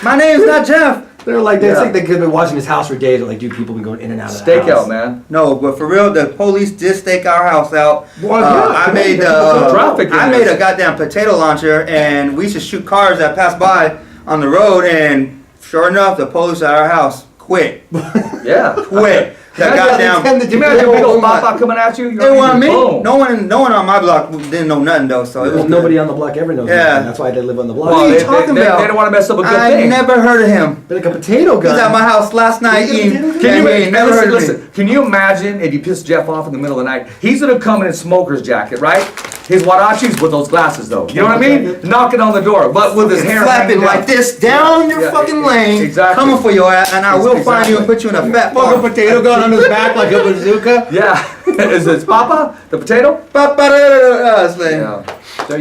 My name's not Jeff. They're like, they think they could have been watching his house for days. They're like, dude, people been going in and out of the house. Stakeout, man. No, but for real, the police did stake our house out. I made a goddamn potato launcher, and we used to shoot cars that passed by on the road, and sure enough, the police at our house quit. Yeah. Quit. That goddamn. You imagine a big old pop coming at you? They want me. No one on my block didn't know nothing though. So it was nobody on the block ever knows. Yeah. That's why they live on the block. What are you talking about? They don't want to mess up a good thing. I never heard of him. But like a potato gun. He's at my house last night eating. Listen, can you imagine if you piss Jeff off in the middle of the night? He's gonna come in his smoker's jacket, right? His Warachis with those glasses though. You know what I mean? Knocking on the door, but with his hair flapping like this down your fucking lane. Exactly. Coming for your ass, and I will find you and put you in a fat fucking potato gun on his back like a bazooka. Yeah. Is it Papa? The potato?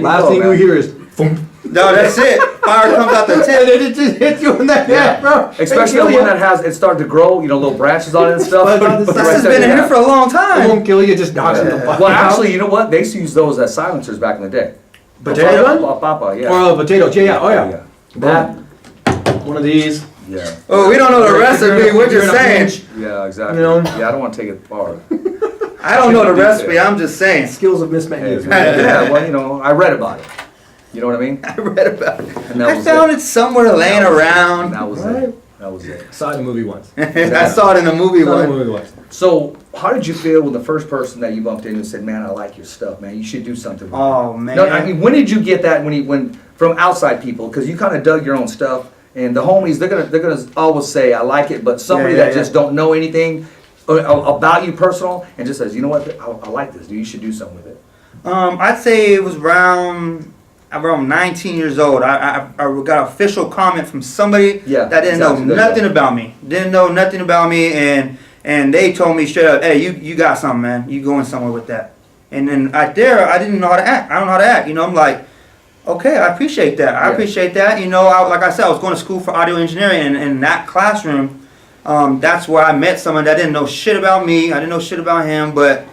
Last thing you hear is boom. No, that's it. Fire comes out the tip. And then it just hits you in the head, bro. Especially the one that has it started to grow, little branches on it and stuff. This has been in here for a long time. It won't kill you, just knocks in the butt. Well, actually, you know what? They used to use those as silencers back in the day. Potato gun? Papa, yeah. Or potato, yeah. Oh yeah. That, one of these. Yeah. Oh, we don't know the recipe. We're just saying. Yeah, exactly. You know? Yeah, I don't want to take it far. I don't know the recipe. I'm just saying. Skills of mismanagement. Yeah, well, I read about it. You know what I mean? I read about it. And that I was found it somewhere laying around. That was it. That was it. Saw it in a movie once. I saw it in a movie once. So, how did you feel when the first person that you bumped into said, "Man, I like your stuff, man. You should do something." Oh man. No, I mean, when did you get that? When from outside people, because you kind of dug your own stuff, and the homies they're gonna always say, "I like it," but somebody that just don't know anything about you personal and just says, "You know what? I like this. Dude. You should do something with it." I'd say it was around 19 years old. I got an official comment from somebody that didn't know nothing about me. Didn't know nothing about me, and they told me straight up, "Hey, you got something, man. You going somewhere with that." And then right there, I didn't know how to act. I don't know how to act. You know, I'm like, Okay, I appreciate that. I appreciate that. You know, like I said, I was going to school for audio engineering, and in that classroom, that's where I met someone that didn't know shit about me. I didn't know shit about him, but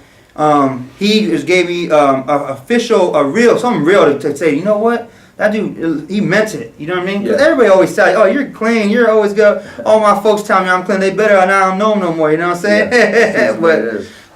he just gave me something real to say, you know what? That dude, he meant it. You know what I mean? Because everybody always says, oh, you're clean. You're always good. All my folks tell me I'm clean. They better, and I don't know him no more. You know what I'm saying? Yeah.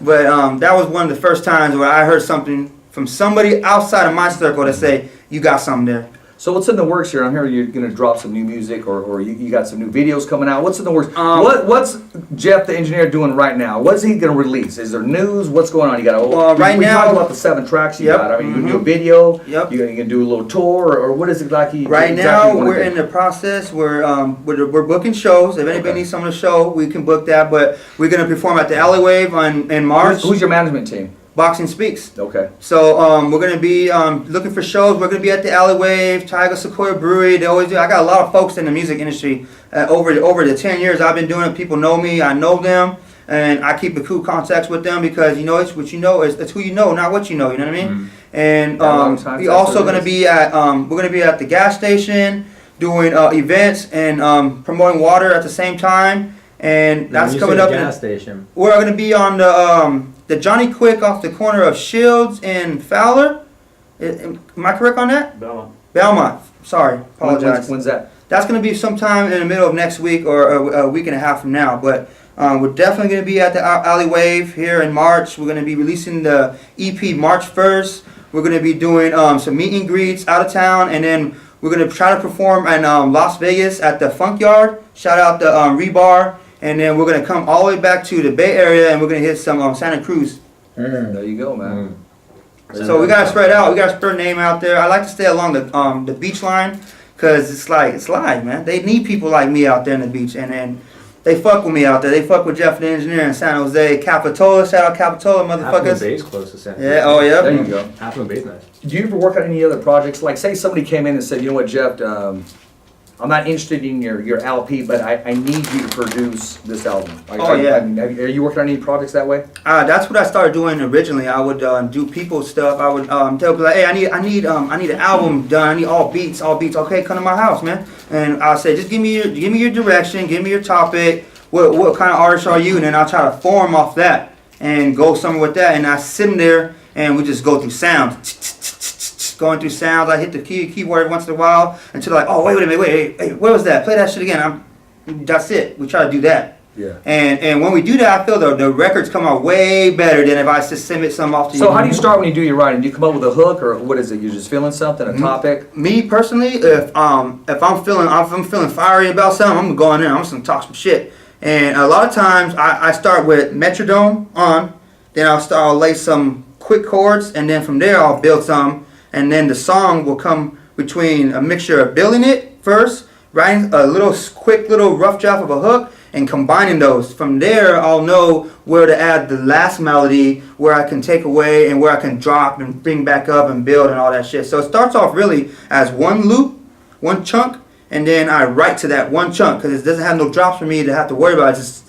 but that was one of the first times where I heard something from somebody outside of my circle that say, you got something there. So what's in the works here? I'm hearing you're going to drop some new music, or you got some new videos coming out. What's in the works? What's Jeff the engineer doing right now? What's he going to release? Is there news? What's going on? You got right now. Talk about the 7 tracks you got. I mean, you can do a video. Yep. You can do a little tour, or what is it like? Right now, we're in the process. We're booking shows. If anybody needs someone to show, we can book that. But we're going to perform at the Alley Wave in March. Who's your management team? Boxing Speaks. Okay. So we're gonna be looking for shows. We're gonna be at the Alley Wave, Tiger Sequoia Brewery. They always do. I got a lot of folks in the music industry. Over the 10 years I've been doing it, people know me. I know them, and I keep a cool contacts with them because it's what you know. It's who you know, not what you know. You know what I mean? And we also gonna be at the gas station doing events and promoting water at the same time. And that's coming up. Gas station. We're gonna be on the Johnny Quick off the corner of Shields and Fowler. Am I correct on that? Belmont. Sorry, apologize. When's that? That's going to be sometime in the middle of next week or a week and a half from now. But we're definitely going to be at the Alley Wave here in March. We're going to be releasing the EP March 1st. We're going to be doing some meet and greets out of town. And then we're going to try to perform in Las Vegas at the Funk Yard. Shout out to Rebar. And then we're going to come all the way back to the Bay Area, and we're going to hit some Santa Cruz. There you go, man. So we got to spread out. We got to spread name out there. I like to stay along the beach line because it's live, man. They need people like me out there in the beach, and then they fuck with me out there. They fuck with Jeff the engineer in San Jose. Capitola, shout out Capitola, motherfuckers. Apple Bay's close to San Jose. Yeah, oh yeah. There you go. Apple Bay's nice. Do you ever work on any other projects? Like, say somebody came in and said, you know what, Jeff, I'm not interested in your LP, but I need you to produce this album. Are you working on any projects that way? That's what I started doing originally. I would do people stuff. I would tell people like, hey, I need an album done. I need all beats. Okay, come to my house, man. And I'll say, just give me your direction, give me your topic. What kind of artist are you? And then I'll try to form off that and go somewhere with that. And I sit in there and we just go through sounds. Going through sounds, I hit the keyboard once in a while until like, oh wait a minute, hey, what was that? Play that shit again. That's it. We try to do that. Yeah. And when we do that, I feel the records come out way better than if I just submit something off to you. So how do you start when you do your writing? Do you come up with a hook, or what is it? You're just feeling something, a topic? Me personally, if I'm feeling fiery about something, I'm gonna go in there. I'm just gonna talk some shit. And a lot of times I start with metronome on, then I'll lay some quick chords, and then from there I'll build some. And then the song will come between a mixture of building it first, writing a quick little rough draft of a hook, and combining those. From there, I'll know where to add the last melody, where I can take away, and where I can drop and bring back up and build and all that shit. So it starts off really as one loop, one chunk, and then I write to that one chunk because it doesn't have no drops for me to have to worry about. It's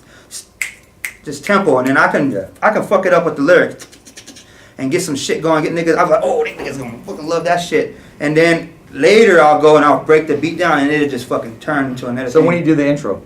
just tempo, and then I can fuck it up with the lyrics. And get some shit going, get niggas. I was like, oh, these niggas gonna fucking love that shit. And then later I'll go and I'll break the beat down, and it'll just fucking turn into another thing. So when you do the intro?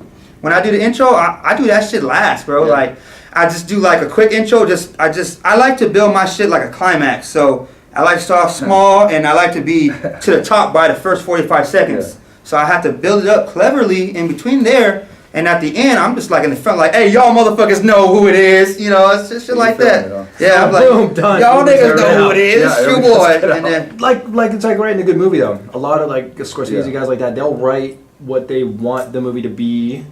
When I do the intro, I do that shit last, bro. Yeah. Like, I just do like a quick intro. I like to build my shit like a climax. So I like to start small, and I like to be to the top by the first 45 seconds. Yeah. So I have to build it up cleverly in between there. And at the end, I'm just like in the front, like, hey, y'all motherfuckers know who it is. You know, it's just shit like that. Yeah, I'm like, boom, done. Y'all niggas know who it is. Yeah, True boy. And then, like it's like writing a good movie though. A lot of like Scorsese guys like that, they'll write what they want the movie to be,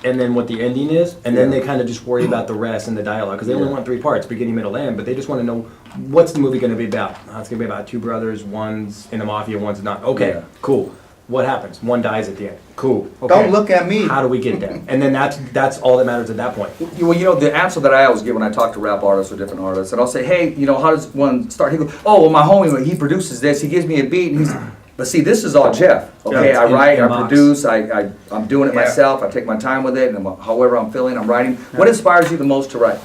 and then what the ending is, and then they kind of just worry about the rest and the dialogue because they only want 3 parts, beginning, middle, end. But they just want to know what's the movie going to be about. It's going to be about 2 brothers. One's in the mafia, one's not. Okay, cool. What happens? One dies at the end. Cool. Okay. Don't look at me. How do we get there? And then that's all that matters at that point. Well, you know, the answer that I always give when I talk to rap artists or different artists, and I'll say, hey, you know, how does one start? He goes, oh, well, my homie, he produces this. He gives me a beat, and he's, but see, this is all Jeff. Okay, I write, I produce, I'm doing it myself. I take my time with it, and however I'm feeling, I'm writing. What inspires you the most to write?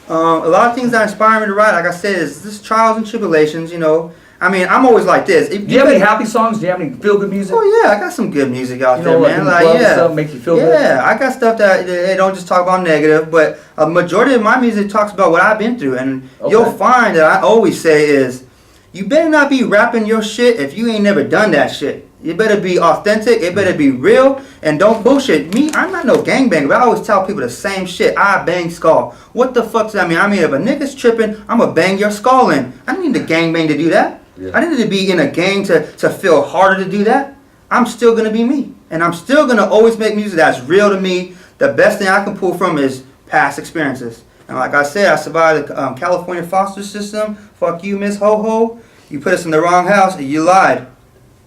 A lot of things that inspire me to write, like I said, is this trials and tribulations, you know. I mean, I'm always like this. Do you have any happy songs? Do you have any feel-good music? Oh yeah, I got some good music out there, like man. in the Like club and yeah, stuff make you feel good? Yeah, I got stuff that they don't just talk about negative, but a majority of my music talks about what I've been through, and you'll find that I always say is, you better not be rapping your shit if you ain't never done that shit. You better be authentic. It better be real, and don't bullshit. Me, I'm not no gangbanger, but I always tell people the same shit. I bang skull. What the fuck does that mean? I mean, if a nigga's tripping, I'ma bang your skull in. I don't need to gangbang to do that. Yeah. I need to be in a gang to feel harder to do that. I'm still gonna be me, and I'm still gonna always make music that's real to me. The best thing I can pull from is past experiences. And like I said, I survived the California foster system. Fuck you, Miss Ho Ho. You put us in the wrong house, and you lied.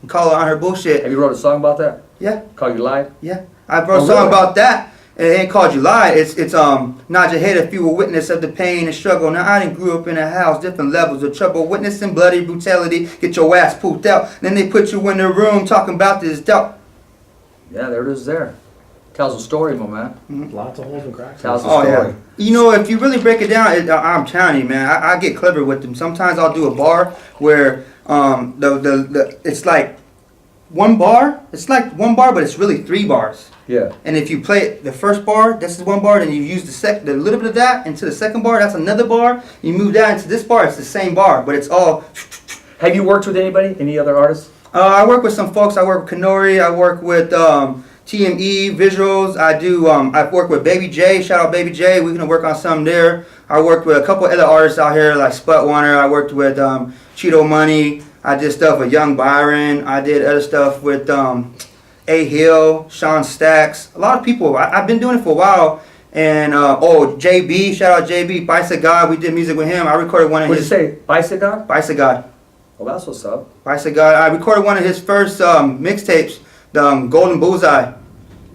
And call her on her bullshit. Have you wrote a song about that? Yeah. Call You Lied? Yeah. I wrote a song about that. It ain't called You Lied. It's nod your head if you were witness of the pain and struggle. Now I done grew up in a house, different levels of trouble, witnessing bloody brutality, get your ass pooped out. Then they put you in the room talking about this doubt. Yeah, there it is there. Tells a story, my man. Mm-hmm. Lots of holes and cracks. Tells a story. Yeah. You know, if you really break it down, I'm telling you, man, I get clever with them. Sometimes I'll do a bar where it's like one bar. It's like one bar, but it's really 3 bars. Yeah. And if you play the first bar, this is one bar, then you use the little bit of that into the second bar, that's another bar. You move that into this bar, it's the same bar, but it's all. Have you worked with anybody? Any other artists? I work with some folks. I work with Kanori. I work with TME Visuals. I work with Baby J. Shout out Baby J. We're gonna work on something there. I worked with a couple other artists out here like Sput Warner. I worked with Cheeto Money. I did stuff with Young Byron. I did other stuff with A Hill, Sean Stacks. A lot of people. I've been doing it for a while. And JB, shout out JB, Bicep God. We did music with him. I recorded one of his. What'd you say? Bicep God? Bicep God. Well, that's what's up. Bicep God. I recorded one of his first mixtapes, the Golden Bullseye.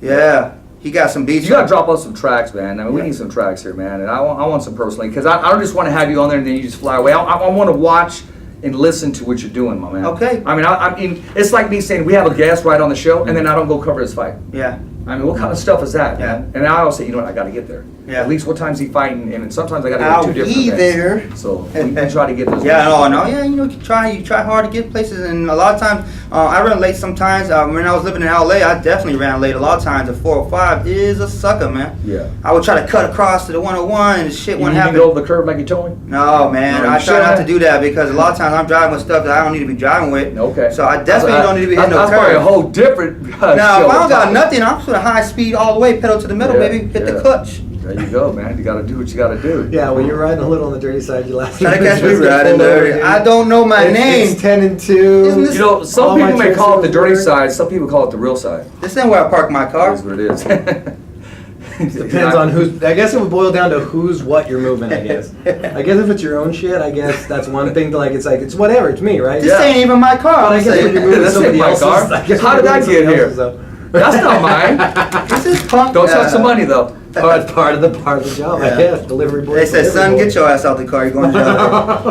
Yeah, he got some beats. You gotta drop us some tracks, man. I mean, we need some tracks here, man. And I want some personally, because I don't just want to have you on there and then you just fly away. I want to watch and listen to what you're doing, my man. Okay. I mean, it's like me saying we have a guest right on the show, and then I don't go cover his fight. Yeah. I mean, what kind of stuff is that? Yeah. Man? And I always say, you know what, I got to get there. Yeah. At least what time's he fighting, and sometimes I got to go to 2 different I'll be events. there. So we try to get those. Yeah, no, yeah, you know, you try hard to get places, and a lot of times I run late sometimes. When I was living in LA, I definitely ran late a lot of times. The 405 is a sucker, man. Yeah. I would try to cut across to the 101 and shit wouldn't happen. You go over the curb like you told me? No, man, No, I try not to that? do that because a lot of times I'm driving with stuff that I don't need to be driving with. Okay. So I definitely don't need to be hitting no That's probably a curb. whole different Now, show if I don't got topic. nothing, I'm just at high speed all the way, pedal to the middle, Yeah, baby, hit the yeah. clutch. There you go, man. You got to do what you got to do. Yeah, when you're riding a little on the dirty side, you last. Try to catch me riding dirty. I don't know my name. It's 10 and 2. Isn't this- You know, some All my people may tricks call it are the dirty work. side. Some people call it the real side. This ain't where I park my car. That's what it is. Depends on who's. I guess it would boil down to who's what you're moving. I guess. I guess if it's your own shit, I guess that's one thing. To like, it's whatever. It's me, right? This ain't even my car. But I I'm guess when saying. you're moving That's somebody my else's, car. I guess How when did you're I moving get somebody here? else's, though. That's not mine. This is punk. Don't touch the money, though. That's part of the job. I Yeah. guess delivery boy. They said, son, get your ass out the car. You're going to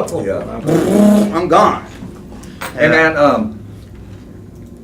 jail. Yeah. I'm gone. Hey, man,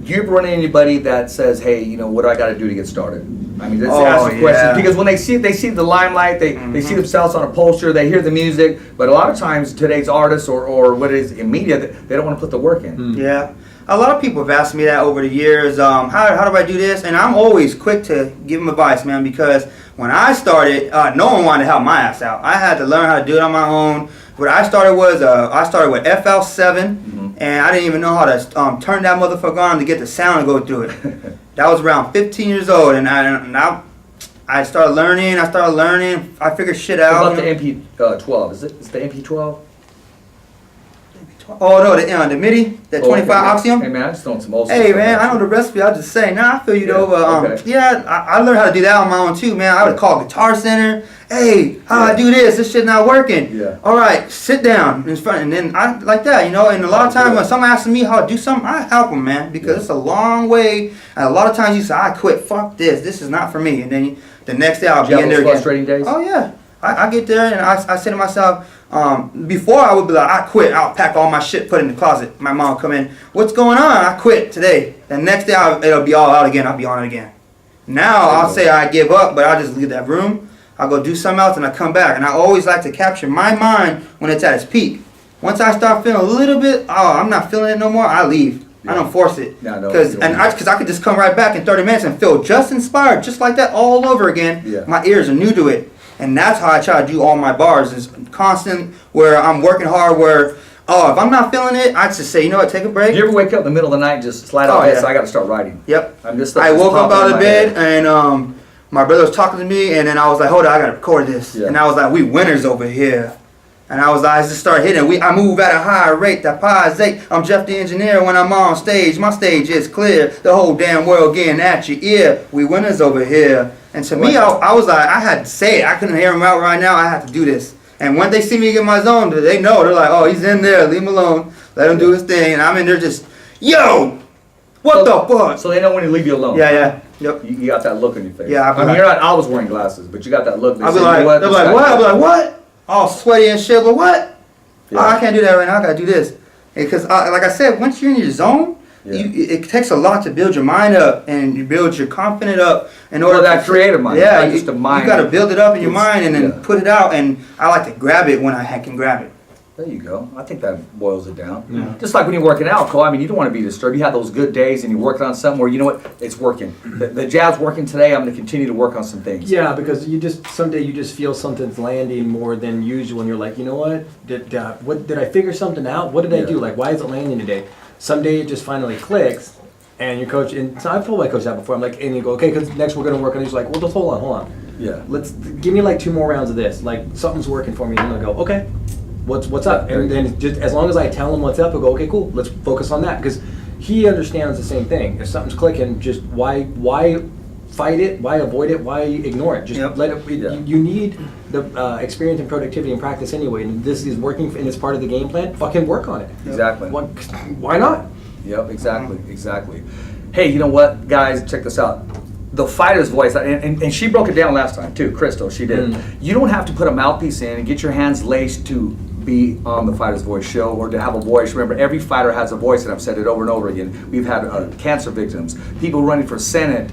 do you ever run into anybody that says, hey, you know, what do I got to do to get started? I mean, let's ask the question. yeah. Because when they see the limelight, they see themselves on a poster, they hear the music, but a lot of times today's artists or what is in media, they don't want to put the work in. Yeah. A lot of people have asked me that over the years. How do I do this? And I'm always quick to give them advice, man, because when I started, no one wanted to help my ass out. I had to learn how to do it on my own. What I started was, I started with FL7, and I didn't even know how to turn that motherfucker on to get the sound to go through it. That was around 15 years old, and I started learning. I figured shit out. What about the MP12? Is it the MP12? Oh no, the MIDI, that 25 Axiom. Hey man, I just throwing some old Hey stuff man, out I know there. the recipe. I'll just say, I feel you Yeah, though. But okay. yeah, I learned how to do that on my own too, man. I would call Guitar Center. Hey, how do I do this? This shit not working. Yeah. All right, sit down in front, and then I like that, you know. And a lot of times when someone asks me how to do something, I help them, man, because it's a long way. And a lot of times you say, I quit. Fuck this. This is not for me. And then the next day I'll Do you be have in there those again. frustrating days? Oh yeah, I get there and I say to myself. Before I would be like, I quit. I'll pack all my shit, put it in the closet. My mom would come in. What's going on? I quit today. The next day it'll be all out again. I'll be on it again. Now I'll say I give up, but I'll just leave that room. I'll go do something else and I come back. And I always like to capture my mind when it's at its peak. Once I start feeling a little bit, I'm not feeling it no more, I leave. I don't force it. Because I could just come right back in 30 minutes and feel just inspired, just like that all over again. Yeah. My ears are new to it. And that's how I try to do all my bars, is constant, where I'm working hard, where, if I'm not feeling it, I just say, you know what, take a break. Do you ever wake up in the middle of the night and just slide out I got to start writing? Yep. I woke up out of bed and my brother was talking to me, and then I was like, hold on, I got to record this. Yeah. And I was like, we winners over here. And I just started hitting. I move at a higher rate. That pie. I'm Jeff the Engineer when I'm on stage. My stage is clear. The whole damn world getting at you. Yeah, we winners over here. And to me, I was like, I had to say it. I couldn't hear him out right now. I had to do this. And when they see me get my zone, they know. They're like, oh, he's in there. Leave him alone. Let him do his thing. And I'm in there just, yo, what the fuck? So they know when to leave you alone. Yeah. Yep. You got that look on your face. Yeah. You're not. I was wearing glasses, but you got that look. I'll be like, what? They're like, what? I'll be like, what? All sweaty and shit, but what? Yeah. Oh, I can't do that right now. I gotta do this. Because, like I said, once you're in your zone, it takes a lot to build your mind up and you build your confidence up in order. That creative mind. Yeah, just a mind. You gotta build it up in your mind and then put it out. And I like to grab it when I can grab it. There you go. I think that boils it down. Yeah. Just like when you're working out, Cole. I mean, you don't want to be disturbed. You have those good days and you're working on something where, you know what, it's working. The jab's working today. I'm going to continue to work on some things. Yeah, because someday you just feel something's landing more than usual, and you're like, you know what? Did I figure something out? What did I do? Like, why is it landing today? Someday it just finally clicks, and your coach. And so I've told my coach that before. I'm like, and you go, okay, because next we're going to work on. He's like, well, just hold on. Yeah. Let's give me like 2 more rounds of this. Like something's working for me. And I'm gonna go, okay. What's up? And then just as long as I tell him what's up, I'll go, okay, cool, let's focus on that. Because he understands the same thing. If something's clicking, just why fight it? Why avoid it? Why ignore it? Just let it. You need the experience and productivity and practice anyway. And this is working and it's part of the game plan. Fucking work on it. Exactly. Why not? Yep, exactly. Hey, you know what, guys? Check this out. The fighter's voice, and she broke it down last time too, Crystal, she did. You don't have to put a mouthpiece in and get your hands laced to be on the Fighter's Voice show or to have a voice. Remember, every fighter has a voice, and I've said it over and over again. We've had cancer victims, people running for Senate,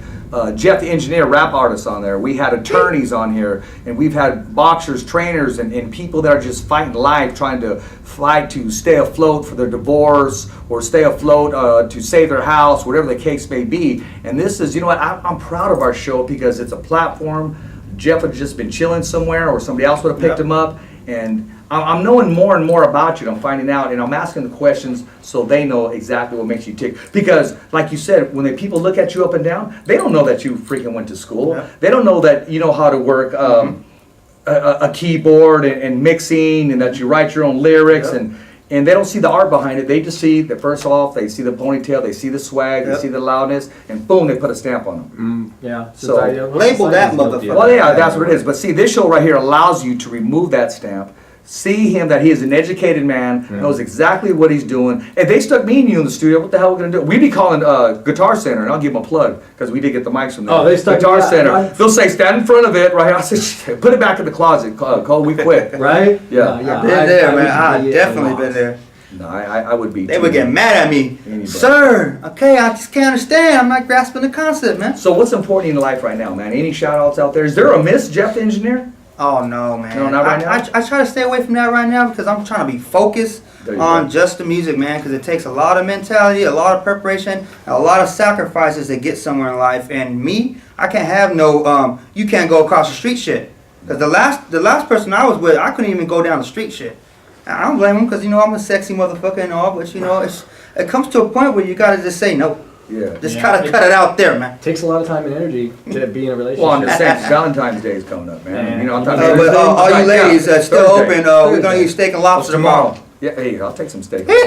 Jeff the Engineer, rap artists on there. We had attorneys on here, and we've had boxers, trainers, and people that are just fighting life, trying to fight to stay afloat for their divorce or stay afloat to save their house, whatever the case may be. And this is, you know what, I'm proud of our show because it's a platform. Jeff would have just been chilling somewhere or somebody else would have picked him up. And I'm knowing more and more about you, and I'm finding out, and I'm asking the questions so they know exactly what makes you tick. Because, like you said, when the people look at you up and down, they don't know that you freaking went to school. Yeah. They don't know that you know how to work a keyboard and mixing, and that you write your own lyrics, and they don't see the art behind it. They just see that, first off, they see the ponytail, they see the swag, they see the loudness, and boom, they put a stamp on them. Yeah. So label that motherfucker. Well, yeah, that's what it is. But see, this show right here allows you to remove that stamp. See him that he is an educated man, knows exactly what he's doing. If they stuck me and you in the studio, what the hell are we going to do? We'd be calling Guitar Center, and I'll give them a plug, because we did get the mics from there. Oh, they stuck Guitar Center. They'll say, stand in front of it, right? I'll say, put it back in the closet, Cole, we quit. Right? Yeah. I've been there, man. I've definitely been there. No, I would be. They would get mad at me. Anybody. Sir, okay, I just can't understand. I'm not grasping the concept, man. So what's important in life right now, man? Any shout-outs out there? Is there a miss, Jeff the Engineer? Oh, no, man. No, not right now? I try to stay away from that right now because I'm trying to be focused on just the music, man, because it takes a lot of mentality, a lot of preparation, a lot of sacrifices to get somewhere in life. And me, I can't have no, you can't go across the street shit. Because the last person I was with, I couldn't even go down the street shit. And I don't blame him because, you know, I'm a sexy motherfucker and all, but, you know, it comes to a point where you got to just say no. Yeah. Just cut it out there, man. It takes a lot of time and energy to be in a relationship. Well, I'm just saying, Valentine's Day is coming up, man. You know, I'm talking but all you ladies still Thursday. open, we're going to eat steak and lobster tomorrow. Yeah, hey, I'll take some steak. Right?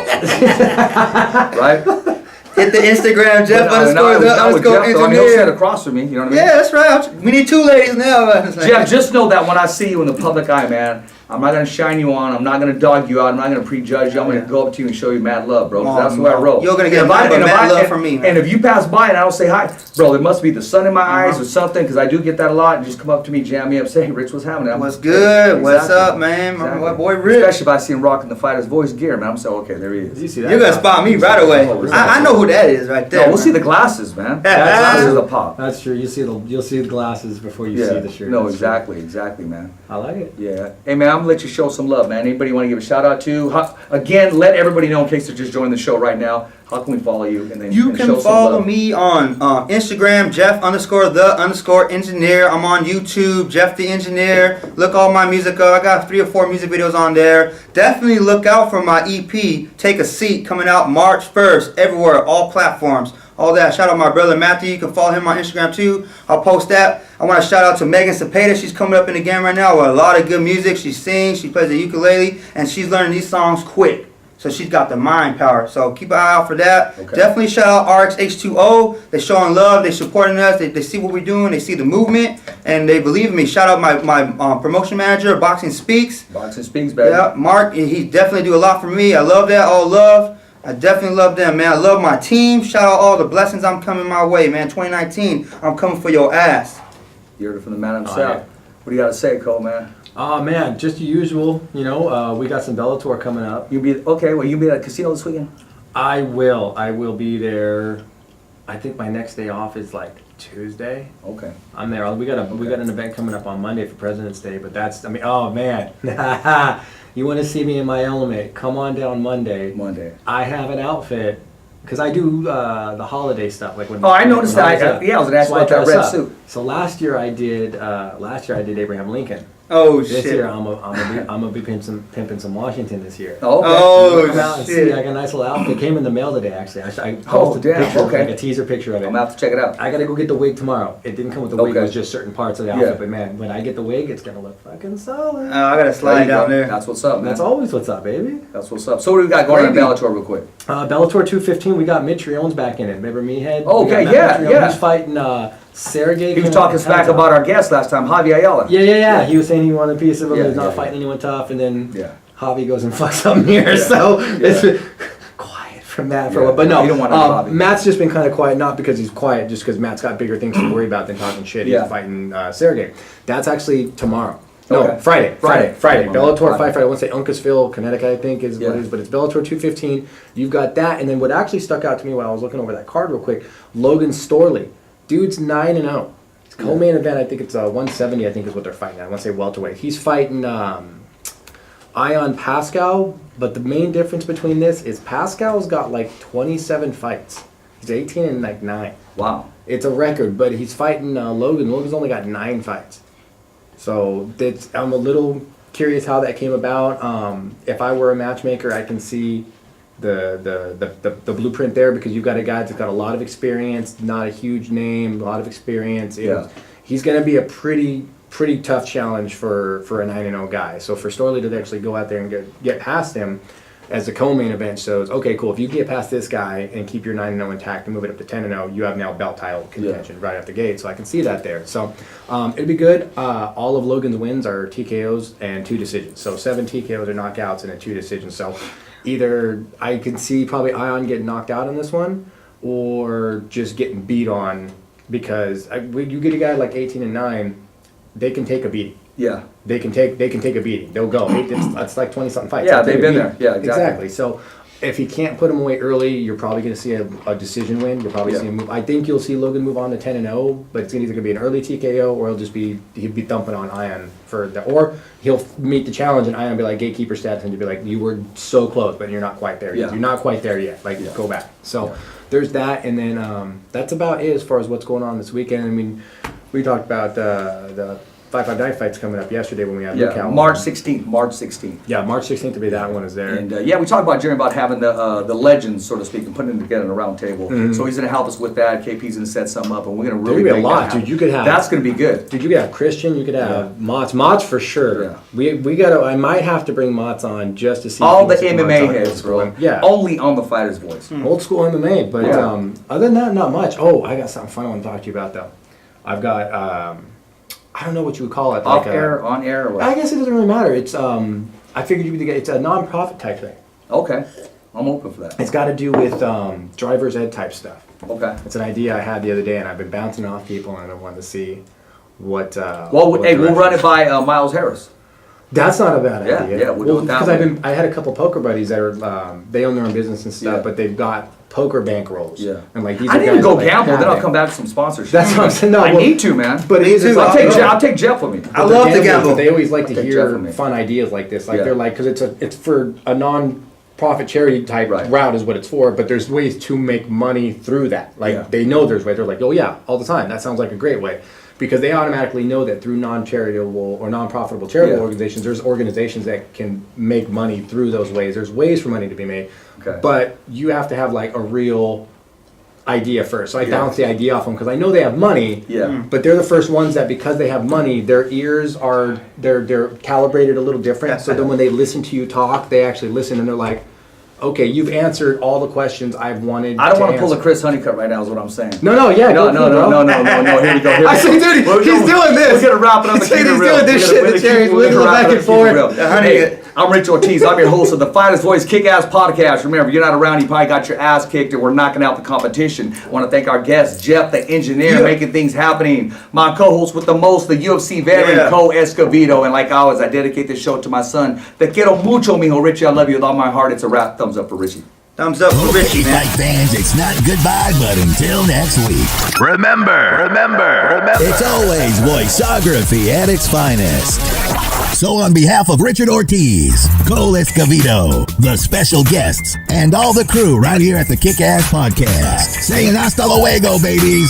Hit the Instagram, Jeff underscore engineer. He'll sit across from me, you know what I mean? Yeah, that's right. We need 2 ladies now. Jeff, just know that when I see you in the public eye, man, I'm not going to shine you on. I'm not going to dog you out. I'm not going to prejudge you. I'm going to go up to you and show you mad love, bro. 'Cause that's the way I roll. You're going to get mad love from me, man. And if you pass by and I don't say hi, bro, there must be the sun in my eyes or something, because I do get that a lot. And just come up to me, jam me up, say, hey, Rich, what's happening? What's good? What's up, man? My boy Rich. Especially if I see him rocking the Fighter's Voice gear, man. I'm saying, okay, there he is. You see that? You're going to spot me right away. I know who that is right there. No, we'll see the glasses, man. Glasses will pop. That's true. You'll see the glasses before you see the shirt. No, exactly, man. I like it. Yeah. Hey, man, I'm gonna let you show some love, man. Anybody want to give a shout out to? Again, let everybody know in case they're just joining the show right now. How can we follow you? And then you can follow me on Instagram, Jeff_the_engineer. I'm on YouTube, Jeff the Engineer. Look all my music up. I got 3 or 4 music videos on there. Definitely look out for my EP, Take a Seat, coming out March 1st, everywhere, all platforms. All that. Shout out my brother Matthew. You can follow him on Instagram too. I'll post that. I want to shout out to Megan Cepeda. She's coming up in the game right now with a lot of good music. She sings, she plays the ukulele, and she's learning these songs quick. So she's got the mind power. So keep an eye out for that. Okay. Definitely shout out RXH2O. They're showing love. They're supporting us. They see what we're doing. They see the movement, and they believe in me. Shout out my promotion manager, Boxing Speaks. Boxing Speaks, baby. Yeah, Mark. He definitely do a lot for me. I love that. All love. I definitely love them, man. I love my team. Shout out all the blessings I'm coming my way, man. 2019, I'm coming for your ass. You heard it from the man himself. What do you got to say, Cole, man? Oh, man, just the usual. You know, we got some Bellator coming up. You'll be at the casino this weekend? I will. I will be there. I think my next day off is like Tuesday. Okay. I'm there. We got an event coming up on Monday for President's Day, but oh, man. You want to see me in my element, come on down Monday. I have an outfit, because I do the holiday stuff. Like when. Oh, I noticed that. I was going to ask about that red suit. So last year I did Abraham Lincoln. Oh, this shit. year I'm gonna be pimping some Washington this year. Oh, okay. Come out and see, I got a nice little outfit. It came in the mail today, actually. I posted a picture, like a teaser picture of it. I'm gonna have to check it out. I gotta go get the wig tomorrow. It didn't come with the wig, it was just certain parts of the outfit. But man, when I get the wig, it's gonna look fucking solid. I gotta slide down there. That's what's up, man. That's always what's up, baby. That's what's up. So what do we got going on Bellator real quick? Bellator 215, we got Mitrione's back in it. Remember Meathead? Okay, yeah. He's fighting Sergey. He was talking smack about our guest last time, Javi Ayala. Yeah. He was saying he wanted a piece of him. He's not fighting anyone tough, and then Javi goes and fucks up Mir. So it's been quiet from that for a while. But no, you don't want Matt's just been kind of quiet, not because he's quiet, just because Matt's got bigger things to worry about than talking shit. He's fighting Sergey. That's actually tomorrow. No, Friday. Bellator Fight Friday. I want to say Uncasville, Connecticut, I think is what it is, but it's Bellator 215. You've got that, and then what actually stuck out to me while I was looking over that card real quick, Logan Storley. Dude's 9-0. It's co-main event. I think it's 170. I think is what they're fighting at. I want to say welterweight. He's fighting Ion Pascal, but the main difference between this is Pascal's got like 27 fights. He's 18 and like 9. Wow. It's a record, but he's fighting Logan. Logan's only got 9 fights. So I'm a little curious how that came about. If I were a matchmaker, I can see the blueprint there, because you've got a guy that's got a lot of experience, not a huge name, a lot of experience. He's going to be a pretty tough challenge for a 9-0 guy. So for Storley to actually go out there and get past him as the co-main event shows, okay, cool. If you get past this guy and keep your 9-0 intact and move it up to 10-0, you have now belt title contention right out the gate. So I can see that there. So it'd be good. All of Logan's wins are TKOs and 2 decisions. So 7 TKOs or knockouts and 2 decisions. So either I can see probably Ion getting knocked out in this one, or just getting beat on, because when you get a guy like 18 and 9, they can take a beating. Yeah. They can take a beating. They'll go. It's like 20-something fights. Yeah, they've been there. Yeah, exactly. So if he can't put him away early, you're probably going to see a decision win. You'll probably see him move. I think you'll see Logan move on to 10-0, but it's either going to be an early TKO, or he'll be thumping on Ion or he'll meet the challenge and Ion be like gatekeeper status and be like, you were so close, but you're not quite there yet. You're not quite there yet. Go back. So there's that, and then that's about it as far as what's going on this weekend. I mean, we talked about the 559 fight's coming up yesterday when we had Luke Howell. March 16th. Yeah, March 16th to be that one is there. And we talked about Jeremy about having the legends, so to speak, and putting them together in a round table. Mm-hmm. So he's going to help us with that. KP's going to set something up, and we're going to really make a lot, dude. You could have. That's going to be good. Dude, you could have Christian. You could have Mott's for sure. Yeah. We got to. I might have to bring Mott's on just to see all the MMA heads, bro. Yeah. Only on the Fighter's Voice. Old school MMA, but other than that, not much. Oh, I got something fun I want to talk to you about though. I've got. I don't know what you would call it. Off air, on air, or what? I guess it doesn't really matter. It's I figured you would get. It's a non-profit type thing. Okay, I'm open for that. It's got to do with driver's ed type stuff. Okay. It's an idea I had the other day, and I've been bouncing off people, and I wanted to see what. We'll run it by Miles Harris. That's not a bad idea. Yeah, we'll do it that way. I had a couple poker buddies that are they own their own business and stuff, but they've got poker bankrolls. Yeah, and like these. I need to go gamble, then I'll come back with some sponsorship. That's what I'm saying. No, I need to, man. But I'll take Jeff with me. I love to gamble. But they always like to hear fun ideas like this. Like they're like, because it's for a non-profit charity type route is what it's for. But there's ways to make money through that. Like they know there's ways. They're like, oh yeah, all the time. That sounds like a great way. Because they automatically know that through non-charitable or non-profitable charitable organizations, there's organizations that can make money through those ways. There's ways for money to be made. Okay. But you have to have like a real idea first. So I bounce the idea off them because I know they have money. Yeah. But they're the first ones that, because they have money, their ears are they're calibrated a little different. So then when they listen to you talk, they actually listen and they're like, okay, you've answered all the questions I've wanted. I don't want to pull the Chris Honeycutt right now, is what I'm saying. No. No. Here we go. I see, dude, he's doing this. We're gonna wrap it up. He's doing this shit in the chair. He's wiggling back and forth. Hey, I'm Rich Ortiz. I'm your host of the Finest Voice Kick-Ass Podcast. Remember, you're not around, you probably got your ass kicked, and we're knocking out the competition. I want to thank our guest, Jeff, the engineer, making things happening. My co-host with the most, the UFC veteran, Cole Escovedo. And like always, I dedicate this show to my son. Te quiero mucho, mijo. Richie, I love you with all my heart. It's a wrap. Thumbs up for Richie. Thumbs up for Richie, man. Fight fans, it's not goodbye, but until next week. Remember. It's always voiceography at its finest. So on behalf of Richard Ortiz, Cole Escovedo, the special guests, and all the crew right here at the Kick-Ass Podcast, saying hasta luego, babies.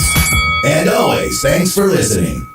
And always, thanks for listening.